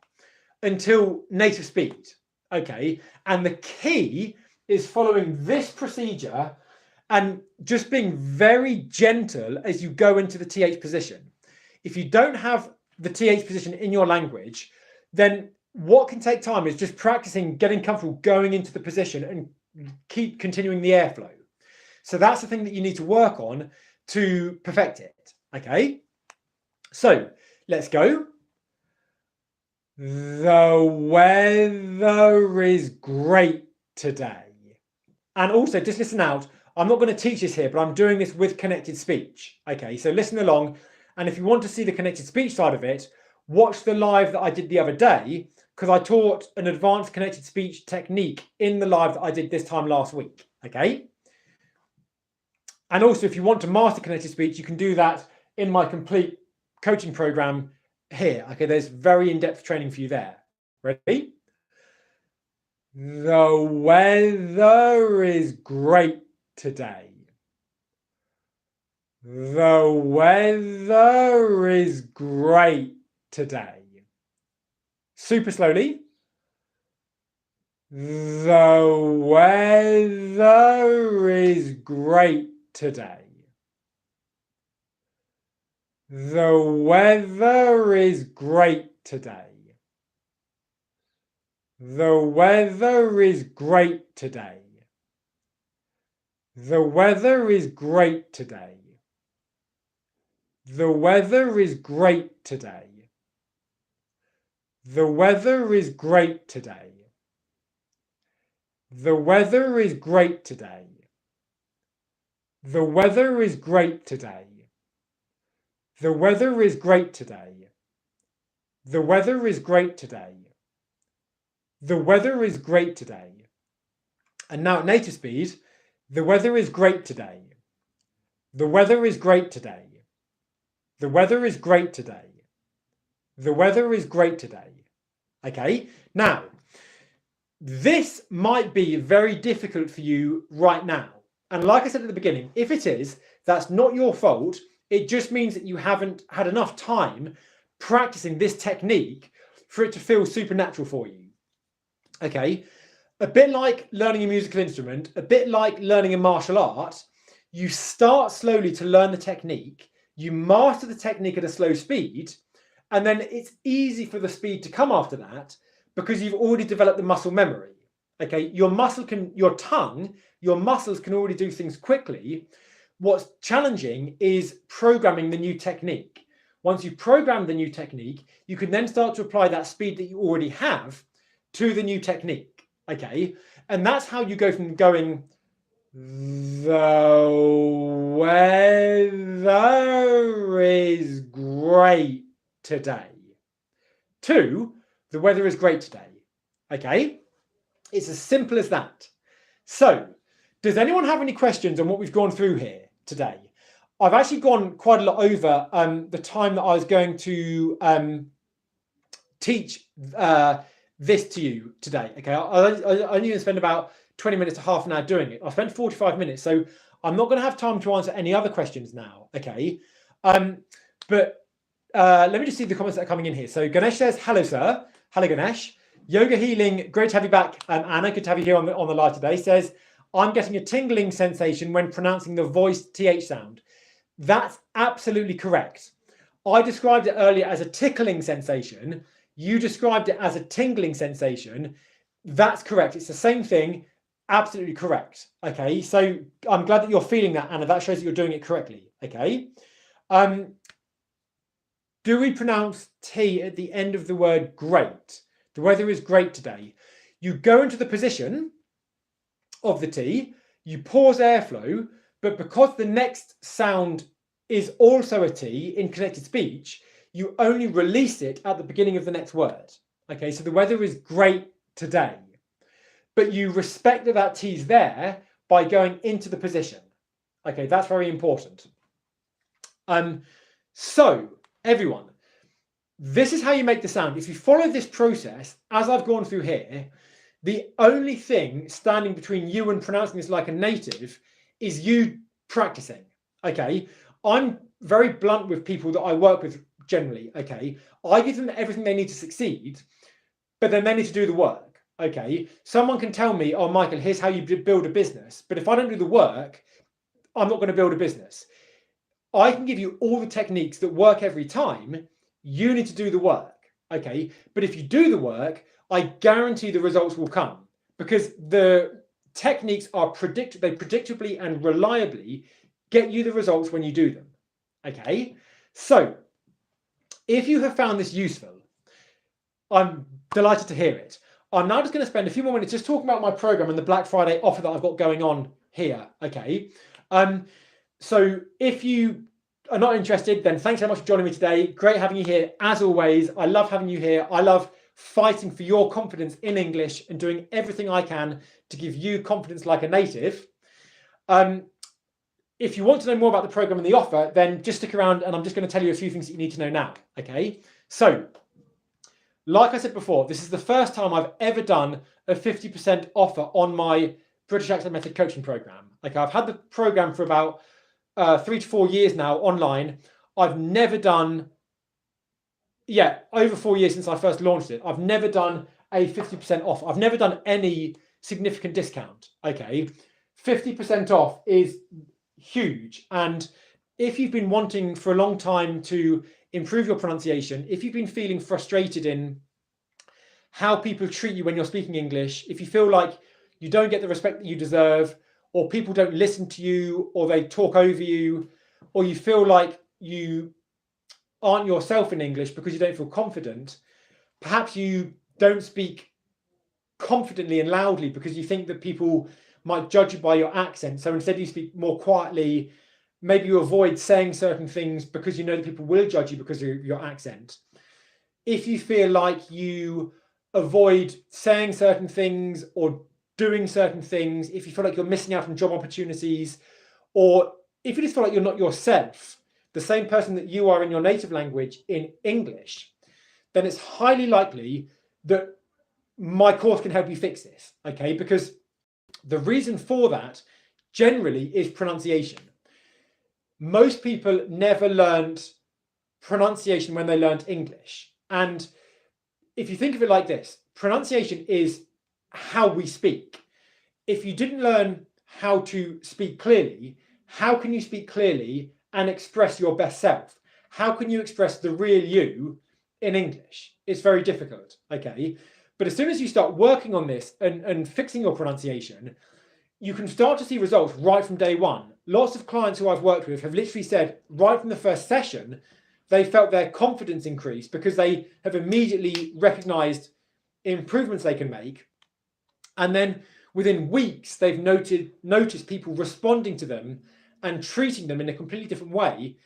until native speed. Okay? And the key is following this procedure and just being very gentle as you go into the TH position. If you don't have the TH position in your language, then what can take time is just practicing getting comfortable going into the position and keep continuing the airflow. So that's the thing that you need to work on to perfect it. Okay, so let's go. The weather is great today. And also just listen out. I'm not going to teach this here, but I'm doing this with connected speech. Okay, so listen along. And if you want to see the connected speech side of it, watch the live that I did the other day, because I taught an advanced connected speech technique in the live that I did this time last week. Okay. And also, if you want to master connected speech, you can do that in my complete coaching program here. Okay, there's very in-depth training for you there. Ready? The weather is great today. The weather is great today. Super slowly. The weather is great today. The weather is great today. The weather is great today. The weather is great today. The weather is great today. The weather is great today. The weather is great today. The weather is great today. The weather is great today. The weather is great today. The weather is great today. And now at native speed, the weather is great today. The weather is great today. The weather is great today. The weather is great today. Okay, now, this might be very difficult for you right now. And like I said at the beginning, if it is, that's not your fault. It just means that you haven't had enough time practicing this technique for it to feel supernatural for you. Okay, a bit like learning a musical instrument, a bit like learning a martial art, you start slowly to learn the technique, you master the technique at a slow speed, and then it's easy for the speed to come after that because you've already developed the muscle memory. Okay, your muscles can already do things quickly. What's challenging is programming the new technique. Once you program the new technique, you can then start to apply that speed that you already have to the new technique. Okay, and that's how you go from going, the weather is great today, to the weather is great today. Okay, it's as simple as that. So, does anyone have any questions on what we've gone through here today? I've actually gone quite a lot over the time that I was going to teach this to you today. Okay, I only even spend about 20 minutes to half an hour doing it. I spent 45 minutes, so I'm not going to have time to answer any other questions now. Okay, but let me just see the comments that are coming in here. So Ganesh says, hello, sir. Hello, Ganesh. Yoga Healing, great to have you back. Anna, good to have you here on the live today. Says, I'm getting a tingling sensation when pronouncing the voiced TH sound. That's absolutely correct. I described it earlier as a tickling sensation. You described it as a tingling sensation. That's correct. It's the same thing. Absolutely correct. Okay, so I'm glad that you're feeling that, Anna. That shows that you're doing it correctly. Okay. do we pronounce T at the end of the word great? The weather is great today. You go into the position of the T, you pause airflow, but because the next sound is also a T in connected speech, you only release it at the beginning of the next word. Okay, so the weather is great today, but you respect that that T's there by going into the position. Okay, that's very important. So everyone, this is how you make the sound. If you follow this process, as I've gone through here, the only thing standing between you and pronouncing this like a native is you practicing. Okay, I'm very blunt with people that I work with generally. Okay, I give them everything they need to succeed, but then they need to do the work. Okay, someone can tell me, oh, Michael, here's how you build a business. But if I don't do the work, I'm not going to build a business. I can give you all the techniques that work every time. You need to do the work. Okay, but if you do the work, I guarantee the results will come, because the techniques are they predictably and reliably get you the results when you do them. Okay, so if you have found this useful, I'm delighted to hear it. I'm now just going to spend a few more minutes just talking about my program and the Black Friday offer that I've got going on here. Okay, so if you are not interested, then thanks so much for joining me today. Great having you here as always. I love having you here. I love fighting for your confidence in English and doing everything I can to give you confidence like a native. If you want to know more about the program and the offer, then just stick around and I'm just going to tell you a few things that you need to know now. Okay, so like I said before, this is the first time I've ever done a 50% offer on my British Accent Method coaching program. Okay, I've had the program for about 3 to 4 years now online. I've never done, over 4 years since I first launched it. I've never done a 50% off. I've never done any significant discount. Okay, 50% off is huge. And if you've been wanting for a long time to improve your pronunciation, if you've been feeling frustrated in how people treat you when you're speaking English, if you feel like you don't get the respect that you deserve, or people don't listen to you, or they talk over you, or you feel like you aren't yourself in English because you don't feel confident, perhaps you don't speak confidently and loudly because you think that people might judge you by your accent. So instead you speak more quietly. Maybe you avoid saying certain things because you know that people will judge you because of your accent. If you feel like you avoid saying certain things or doing certain things, if you feel like you're missing out on job opportunities, or if you just feel like you're not yourself, the same person that you are in your native language in English, then it's highly likely that my course can help you fix this. Okay, because the reason for that generally is pronunciation. Most people never learned pronunciation when they learned English. And if you think of it like this, pronunciation is how we speak. If you didn't learn how to speak clearly, how can you speak clearly and express your best self? How can you express the real you in English? It's very difficult, okay? But as soon as you start working on this and fixing your pronunciation, you can start to see results right from day one. Lots of clients who I've worked with have literally said right from the first session, they felt their confidence increase because they have immediately recognized improvements they can make. And then within weeks, they've noticed people responding to them and treating them in a completely different way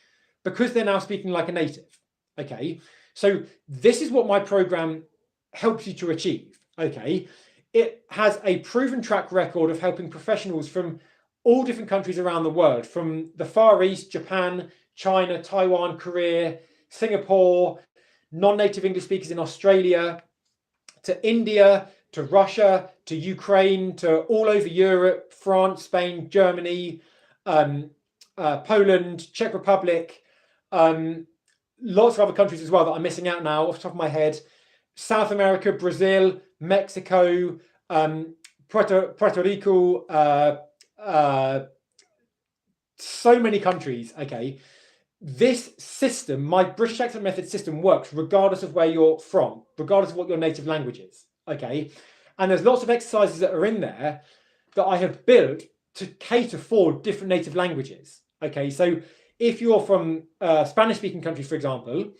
because they're now speaking like a native. Okay, so this is what my program helps you to achieve. Okay, it has a proven track record of helping professionals from all different countries around the world, from the Far East, Japan, China, Taiwan, Korea, Singapore, non-native English speakers in Australia, to India, to Russia, to Ukraine, to all over Europe, France, Spain, Germany, Poland, Czech Republic, lots of other countries as well that I'm missing out now off the top of my head. South America, Brazil, Mexico, Puerto Rico, so many countries. Okay, this system, my British Accent Method system, works regardless of where you're from, regardless of what your native language is. Okay, and there's lots of exercises that are in there that I have built to cater for different native languages. Okay, so if you're from a Spanish-speaking country, for example,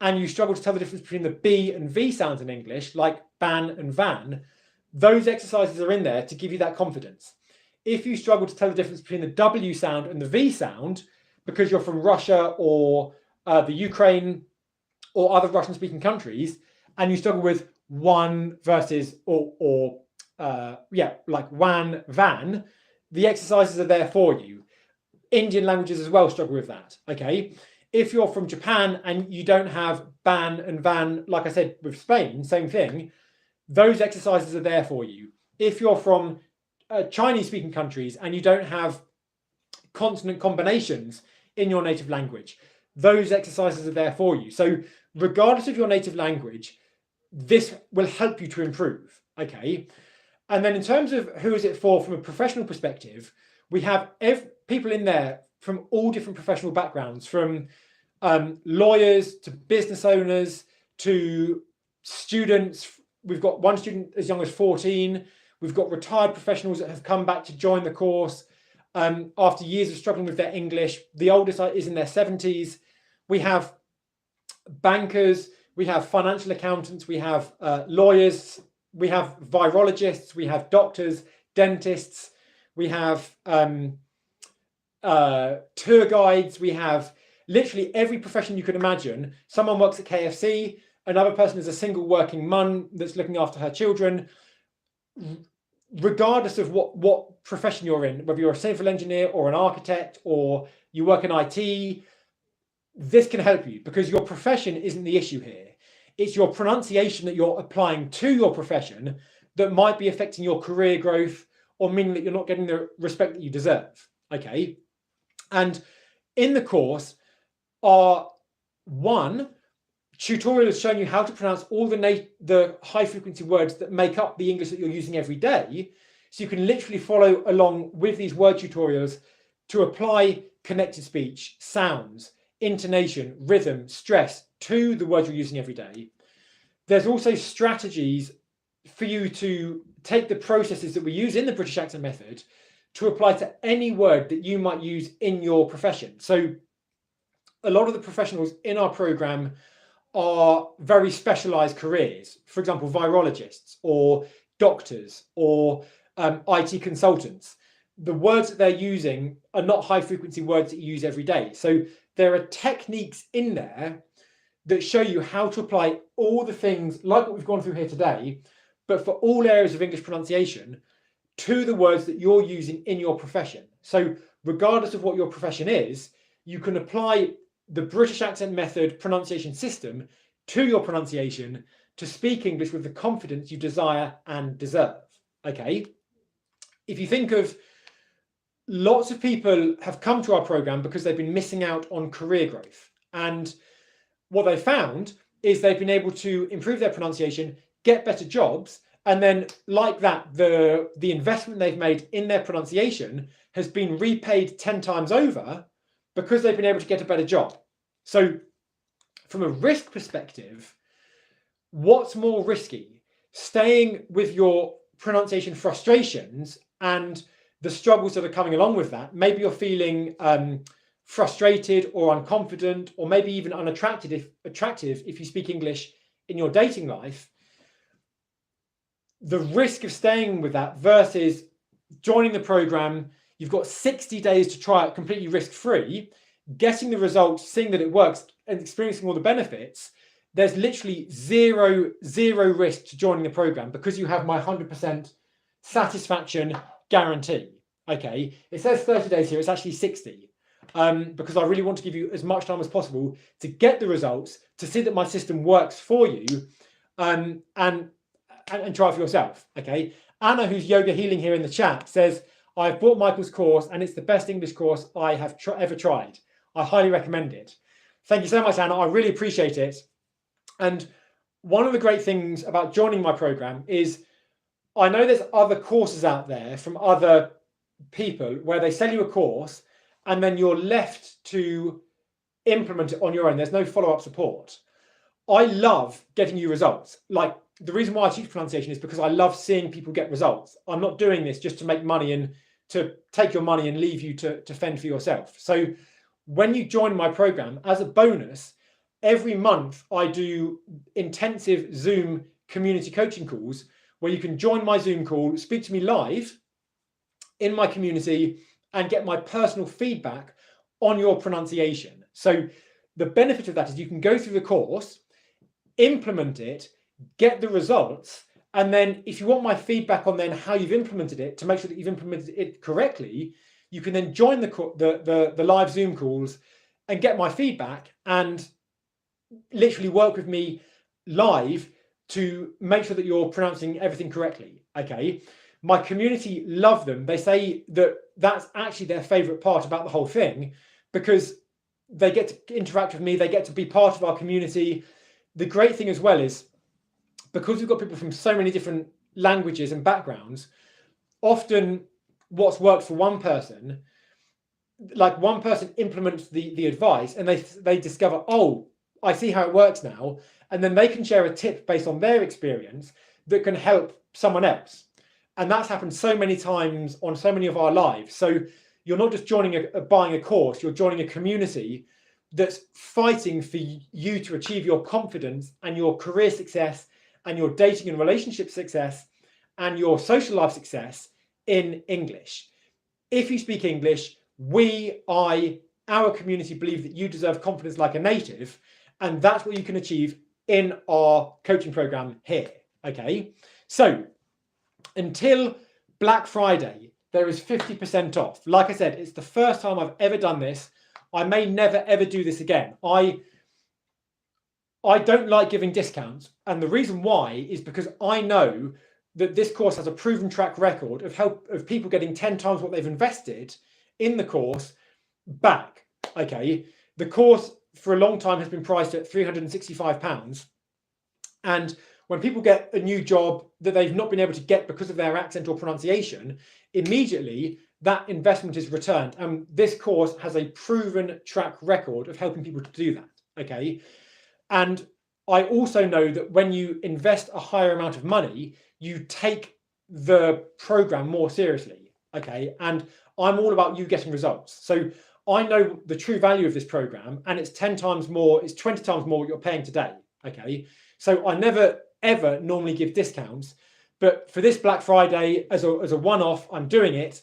and you struggle to tell the difference between the B and V sounds in English, like ban and van, those exercises are in there to give you that confidence. If you struggle to tell the difference between the W sound and the V sound, because you're from Russia or the Ukraine or other Russian-speaking countries, and you struggle with one versus like wan, van, the exercises are there for you. Indian languages as well struggle with that, okay? If you're from Japan and you don't have ban and van, like I said with Spain, same thing, those exercises are there for you. If you're from Chinese-speaking countries and you don't have consonant combinations in your native language, those exercises are there for you. So regardless of your native language, this will help you to improve, okay? And then in terms of who is it for from a professional perspective, we have people in there from all different professional backgrounds, from lawyers to business owners to students. We've got one student as young as 14. We've got retired professionals that have come back to join the course after years of struggling with their English. The oldest is in their 70s. We have bankers, we have financial accountants, we have lawyers, we have virologists, we have doctors, dentists, we have tour guides, we have literally every profession you could imagine. Someone works at KFC, another person is a single working mum that's looking after her children. Regardless of what profession you're in, whether you're a civil engineer or an architect or you work in IT, this can help you because your profession isn't the issue here. It's your pronunciation that you're applying to your profession that might be affecting your career growth or meaning that you're not getting the respect that you deserve, okay? And in the course are tutorials showing you how to pronounce all the high frequency words that make up the English that you're using every day. So you can literally follow along with these word tutorials to apply connected speech, sounds, intonation, rhythm, stress to the words you're using every day. There's also strategies for you to take the processes that we use in the British accent method to apply to any word that you might use in your profession. So a lot of the professionals in our program are very specialized careers. For example, virologists or doctors or IT consultants. The words that they're using are not high frequency words that you use every day. So there are techniques in there that show you how to apply all the things like what we've gone through here today, but for all areas of English pronunciation to the words that you're using in your profession. So regardless of what your profession is, you can apply the British accent method pronunciation system to your pronunciation to speak English with the confidence you desire and deserve, okay? If you think of lots of people have come to our program because they've been missing out on career growth. And what they found is they've been able to improve their pronunciation, get better jobs, and then like that, the investment they've made in their pronunciation has been repaid 10 times over because they've been able to get a better job. So from a risk perspective, what's more risky? Staying with your pronunciation frustrations and the struggles that are coming along with that. Maybe you're feeling frustrated or unconfident, or maybe even unattractive if you speak English in your dating life. The risk of staying with that versus joining the program, you've got 60 days to try it completely risk-free, getting the results, seeing that it works, and experiencing all the benefits. There's literally zero risk to joining the program because you have my 100% satisfaction guarantee. Okay, it says 30 days here, it's actually 60 because I really want to give you as much time as possible to get the results, to see that my system works for you, and try for yourself. Okay, Anna, who's yoga healing here in the chat, says, I've bought Michael's course and it's the best English course I have ever tried. I highly recommend it. Thank you so much, Anna. I really appreciate it. And one of the great things about joining my program is I know there's other courses out there from other people where they sell you a course and then you're left to implement it on your own. There's no follow-up support. I love getting you results. Like, the reason why I teach pronunciation is because I love seeing people get results. I'm not doing this just to make money and to take your money and leave you to fend for yourself. So when you join my program, as a bonus, every month I do intensive Zoom community coaching calls where you can join my Zoom call, speak to me live in my community, and get my personal feedback on your pronunciation. So the benefit of that is you can go through the course, implement it, get the results, and then if you want my feedback on then how you've implemented it to make sure that you've implemented it correctly, you can then join the live Zoom calls and get my feedback and literally work with me live to make sure that you're pronouncing everything correctly. Okay. My community love them. They say that that's actually their favorite part about the whole thing, because they get to interact with me. They get to be part of our community. The great thing as well is, because we've got people from so many different languages and backgrounds, often what's worked for one person, like one person implements the advice and they discover, oh, I see how it works now. And then they can share a tip based on their experience that can help someone else. And that's happened so many times on so many of our lives. So you're not just joining buying a course, you're joining a community that's fighting for you to achieve your confidence and your career success and your dating and relationship success and your social life success in English. If you speak English, our community believe that you deserve confidence like a native, and that's what you can achieve in our coaching program here. Okay, so until Black Friday, there is 50% off. Like I said, it's the first time I've ever done this. I may never ever do this again. I don't like giving discounts, and the reason why is because I know that this course has a proven track record of people getting 10 times what they've invested in the course back. Okay, the course for a long time has been priced at £365, and when people get a new job that they've not been able to get because of their accent or pronunciation, immediately that investment is returned. And this course has a proven track record of helping people to do that. Okay. And I also know that when you invest a higher amount of money, you take the program more seriously. Okay. And I'm all about you getting results. So I know the true value of this program, and it's 10 times more, it's 20 times more what you're paying today. Okay. So I never ever normally give discounts, but for this Black Friday as a one-off, I'm doing it.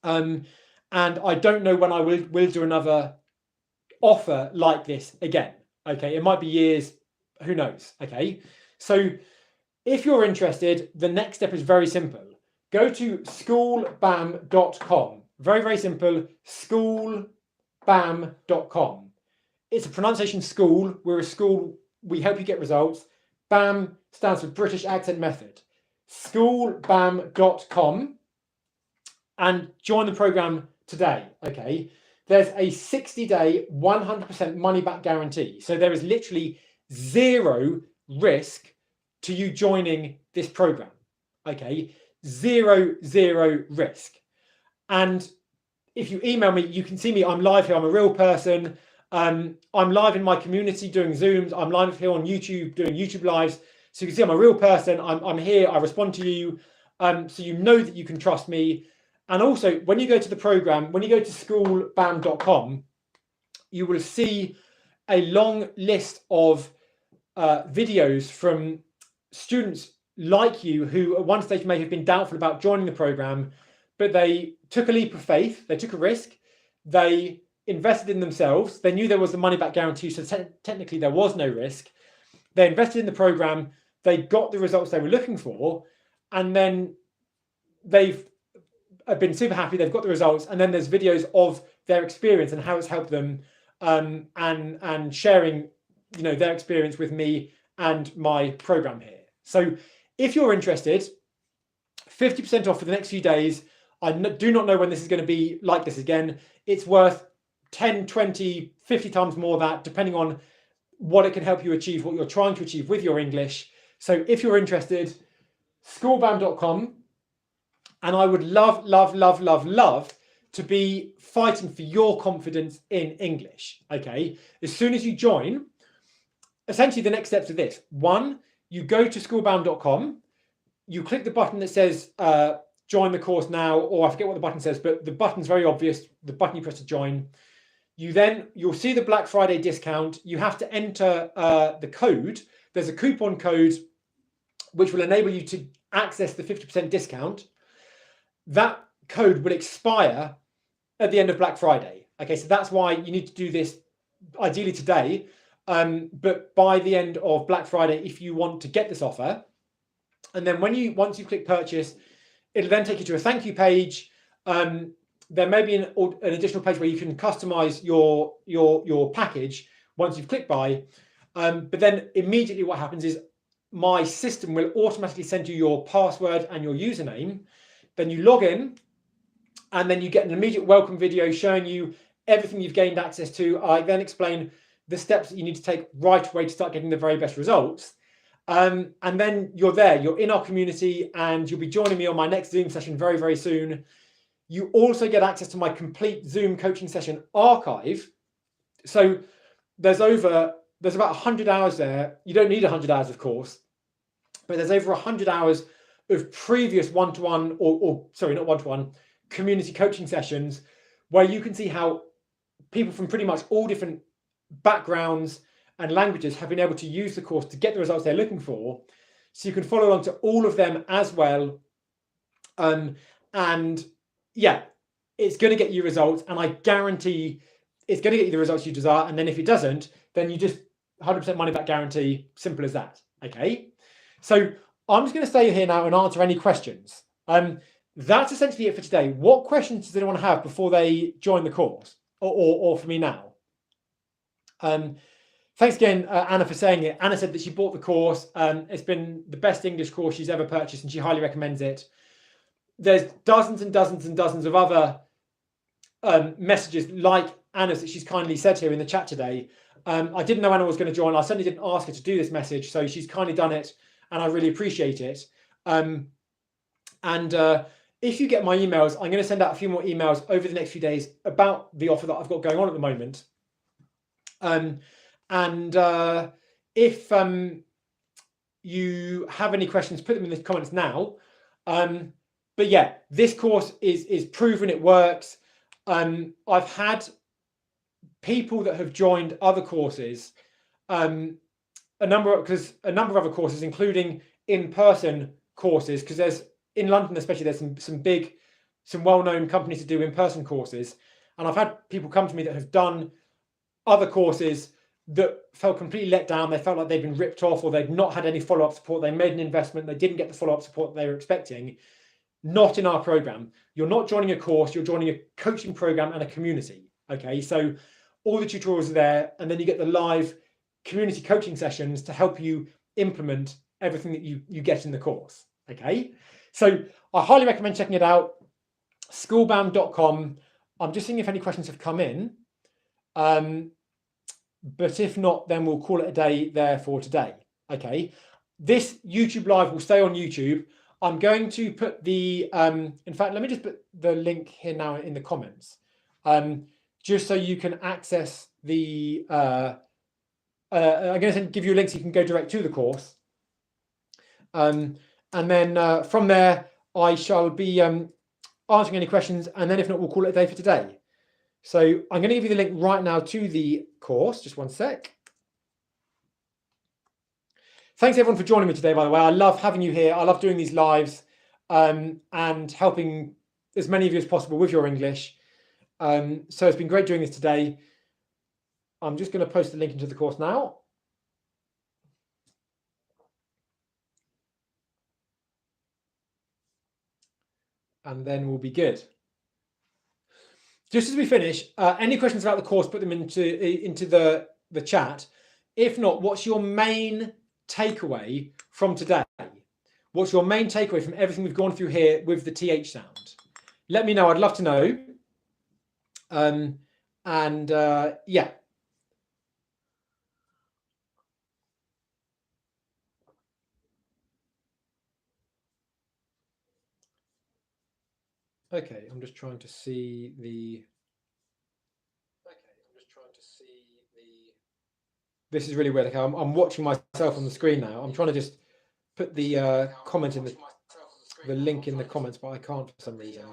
And I don't know when I will do another offer like this again. Okay, it might be years, who knows? Okay, so if you're interested, the next step is very simple. Go to schoolbam.com. Very, very simple, schoolbam.com. It's a pronunciation school. We're a school, we help you get results. BAM stands for British Accent Method. Schoolbam.com, and join the program today. Okay, there's a 60-day 100% money back guarantee, so there is literally zero risk to you joining this program. Okay, zero risk. And if you email me, you can see me. I'm live here. I'm a real person. I'm live in my community doing Zooms. I'm live here on YouTube doing YouTube lives. So you can see I'm a real person. I'm here. I respond to you. So you know that you can trust me. And also, when you go to the program, when you go to schoolbam.com, you will see a long list of videos from students like you who at one stage may have been doubtful about joining the program, but they took a leap of faith. They took a risk. They invested in themselves. They knew there was the money back guarantee, so technically there was no risk. They invested in the program. They got the results they were looking for, and then they've been super happy. They've got the results, and then there's videos of their experience and how it's helped them, and sharing, their experience with me and my program here. So if you're interested, 50% off for the next few days. I do not know when this is going to be like this again. It's worth 10, 20, 50 times more that, depending on what it can help you achieve, what you're trying to achieve with your English. So if you're interested, schoolbam.com, and I would love to be fighting for your confidence in English. Okay, as soon as you join, essentially the next steps are this. One, you go to schoolbam.com, you click the button that says join the course now, or I forget what the button says, but the button's very obvious, the button you press to join. You'll see the Black Friday discount. You have to enter the code. There's a coupon code which will enable you to access the 50% discount. That code will expire at the end of Black Friday. Okay, so that's why you need to do this ideally today. But by the end of Black Friday, if you want to get this offer, and then once you click purchase, it'll then take you to a thank you page. There may be an additional page where you can customize your package once you've clicked buy. But then immediately what happens is my system will automatically send you your password and your username. Then you log in, and then you get an immediate welcome video showing you everything you've gained access to. I then explain the steps that you need to take right away to start getting the very best results. And then you're there, you're in our community, and you'll be joining me on my next Zoom session very, very soon. You also get access to my complete Zoom coaching session archive. So there's about 100 hours there. You don't need 100 hours, of course, but there's over 100 hours of previous one-to-one not one-to-one, community coaching sessions where you can see how people from pretty much all different backgrounds and languages have been able to use the course to get the results they're looking for. So you can follow along to all of them as well. And yeah, it's going to get you results, and I guarantee it's going to get you the results you desire. And then if it doesn't, then you just 100% money back guarantee. Simple as that. Okay. So I'm just going to stay here now and answer any questions. That's essentially it for today. What questions does anyone have before they join the course, or for me now? Thanks again, Anna, for saying it. Anna said that she bought the course. It's been the best English course she's ever purchased, and she highly recommends it. There's dozens and dozens and dozens of other messages like Anna's that she's kindly said here in the chat today. I didn't know Anna was going to join. I certainly didn't ask her to do this message, so she's kindly done it, and I really appreciate it. If you get my emails, I'm going to send out a few more emails over the next few days about the offer that I've got going on at the moment. If you have any questions, put them in the comments now. But yeah, this course is proven it works. I've had people that have joined other courses, a number of other courses, including in-person courses, because there's in London especially, there's some well-known companies that do in-person courses, and I've had people come to me that have done other courses that felt completely let down. They felt like they'd been ripped off, or they'd not had any follow-up support. They made an investment, they didn't get the follow-up support they were expecting. Not in our program. You're not joining a course, you're joining a coaching program and a community. Okay, so all the tutorials are there, and then you get the live community coaching sessions to help you implement everything that you get in the course. Okay, so I highly recommend checking it out. Schoolbound.com. I'm just seeing if any questions have come in. But if not, then we'll call it a day there for today. Okay, this YouTube live will stay on YouTube. I'm going to put the, in fact, let me just put the link here now in the comments, just so you can access the, I'm going to give you a link so you can go direct to the course. And then from there, I shall be answering any questions, and then if not, we'll call it a day for today. So I'm going to give you the link right now to the course. Just one sec. Thanks everyone for joining me today, by the way. I love having you here. I love doing these lives and helping as many of you as possible with your English. So it's been great doing this today. I'm just going to post the link into the course now. And then we'll be good. Just as we finish, any questions about the course, put them into the chat. If not, what's your main takeaway from today? What's your main takeaway from everything we've gone through here with the TH sound? Let me know. I'd love to know. Yeah. Okay, I'm just trying to see the. This is really weird. Okay, I'm watching myself on the screen now. I'm trying to just put the comment in the link in the comments, but I can't for some reason.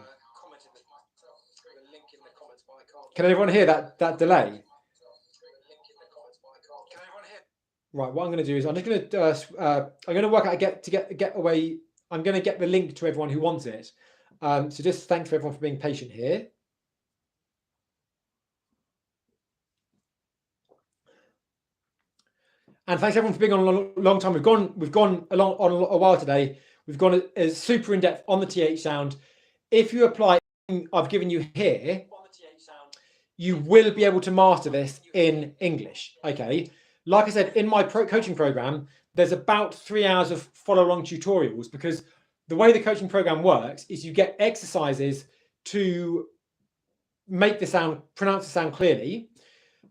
Can everyone hear that delay? Right, what I'm going to do is I'm just going to work out get away. I'm going to get the link to everyone who wants it. So just thanks for everyone for being patient here. And thanks everyone for being on a long time. We've gone along on a while today. We've gone super in depth on the TH sound. If you apply, I've given you here, you will be able to master this in English. Okay. Like I said, in my coaching program, there's about 3 hours of follow-along tutorials, because the way the coaching program works is you get exercises to make the sound, pronounce the sound clearly.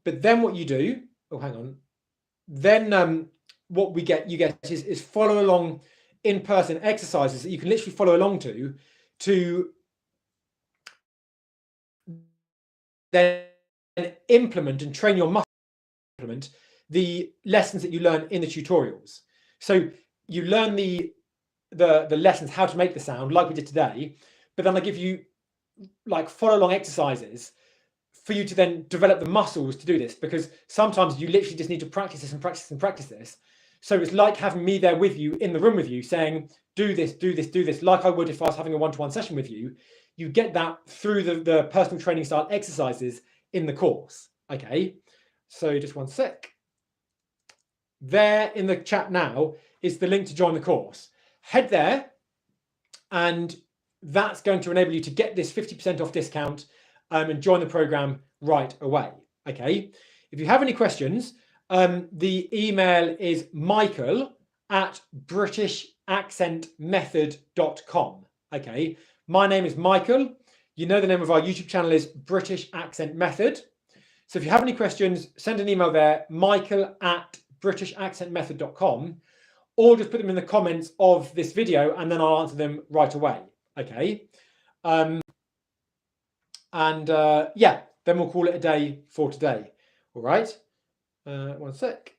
But then what you do, oh, hang on. Then what you get is follow along in-person exercises that you can literally follow along to then implement and train your muscle to implement the lessons that you learn in the tutorials. So you learn the lessons, how to make the sound like we did today, but then I give you like follow along exercises for you to then develop the muscles to do this, because sometimes you literally just need to practice this and practice and practice this. So it's like having me there with you in the room with you saying, do this, do this, do this, like I would if I was having a one-to-one session with you. You get that through the personal training style exercises in the course. Okay, so just one sec. There in the chat now is the link to join the course. Head there, and that's going to enable you to get this 50% off discount and join the program right away. Okay, if you have any questions, the email is michael@britishaccentmethod.com. Okay, my name is Michael. You know the name of our YouTube channel is British Accent Method. So if you have any questions, send an email there, michael@britishaccentmethod.com, or just put them in the comments of this video and then I'll answer them right away. Okay. Yeah, then we'll call it a day for today. All right. One sec.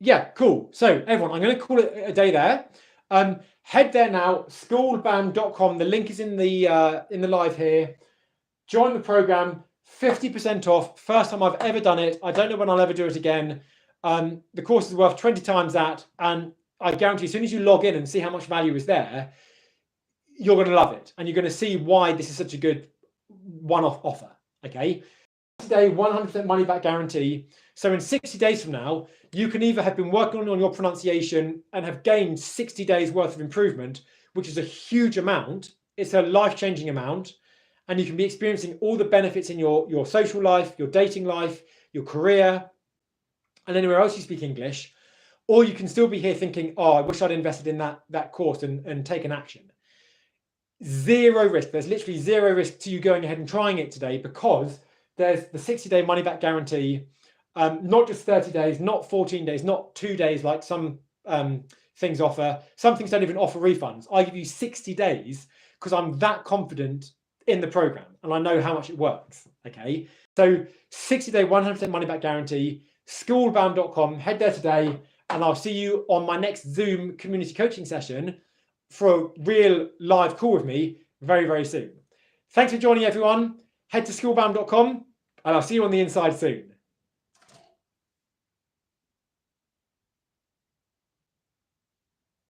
Yeah, cool. So everyone, I'm going to call it a day there. Head there now, schoolbound.com. The link is in the live here. Join the program, 50% off. First time I've ever done it. I don't know when I'll ever do it again. The course is worth 20 times that, and I guarantee as soon as you log in and see how much value is there, you're going to love it, and you're going to see why this is such a good one-off offer. Okay, today 100% money back guarantee. So in 60 days from now, you can either have been working on your pronunciation and have gained 60 days worth of improvement, which is a huge amount. It's a life-changing amount, and you can be experiencing all the benefits in your social life, your dating life, your career, and anywhere else you speak English. Or you can still be here thinking, oh, I wish I'd invested in that course and taken action. Zero risk. There's literally zero risk to you going ahead and trying it today, because there's the 60-day money-back guarantee. Not just 30 days, not 14 days, not 2 days like some things offer. Some things don't even offer refunds. I give you 60 days because I'm that confident in the program and I know how much it works. Okay, so 60-day 100% money-back guarantee, schoolbound.com. Head there today, and I'll see you on my next Zoom community coaching session for a real live call with me very, very soon. Thanks for joining, everyone. Head to schoolbound.com, and I'll see you on the inside soon.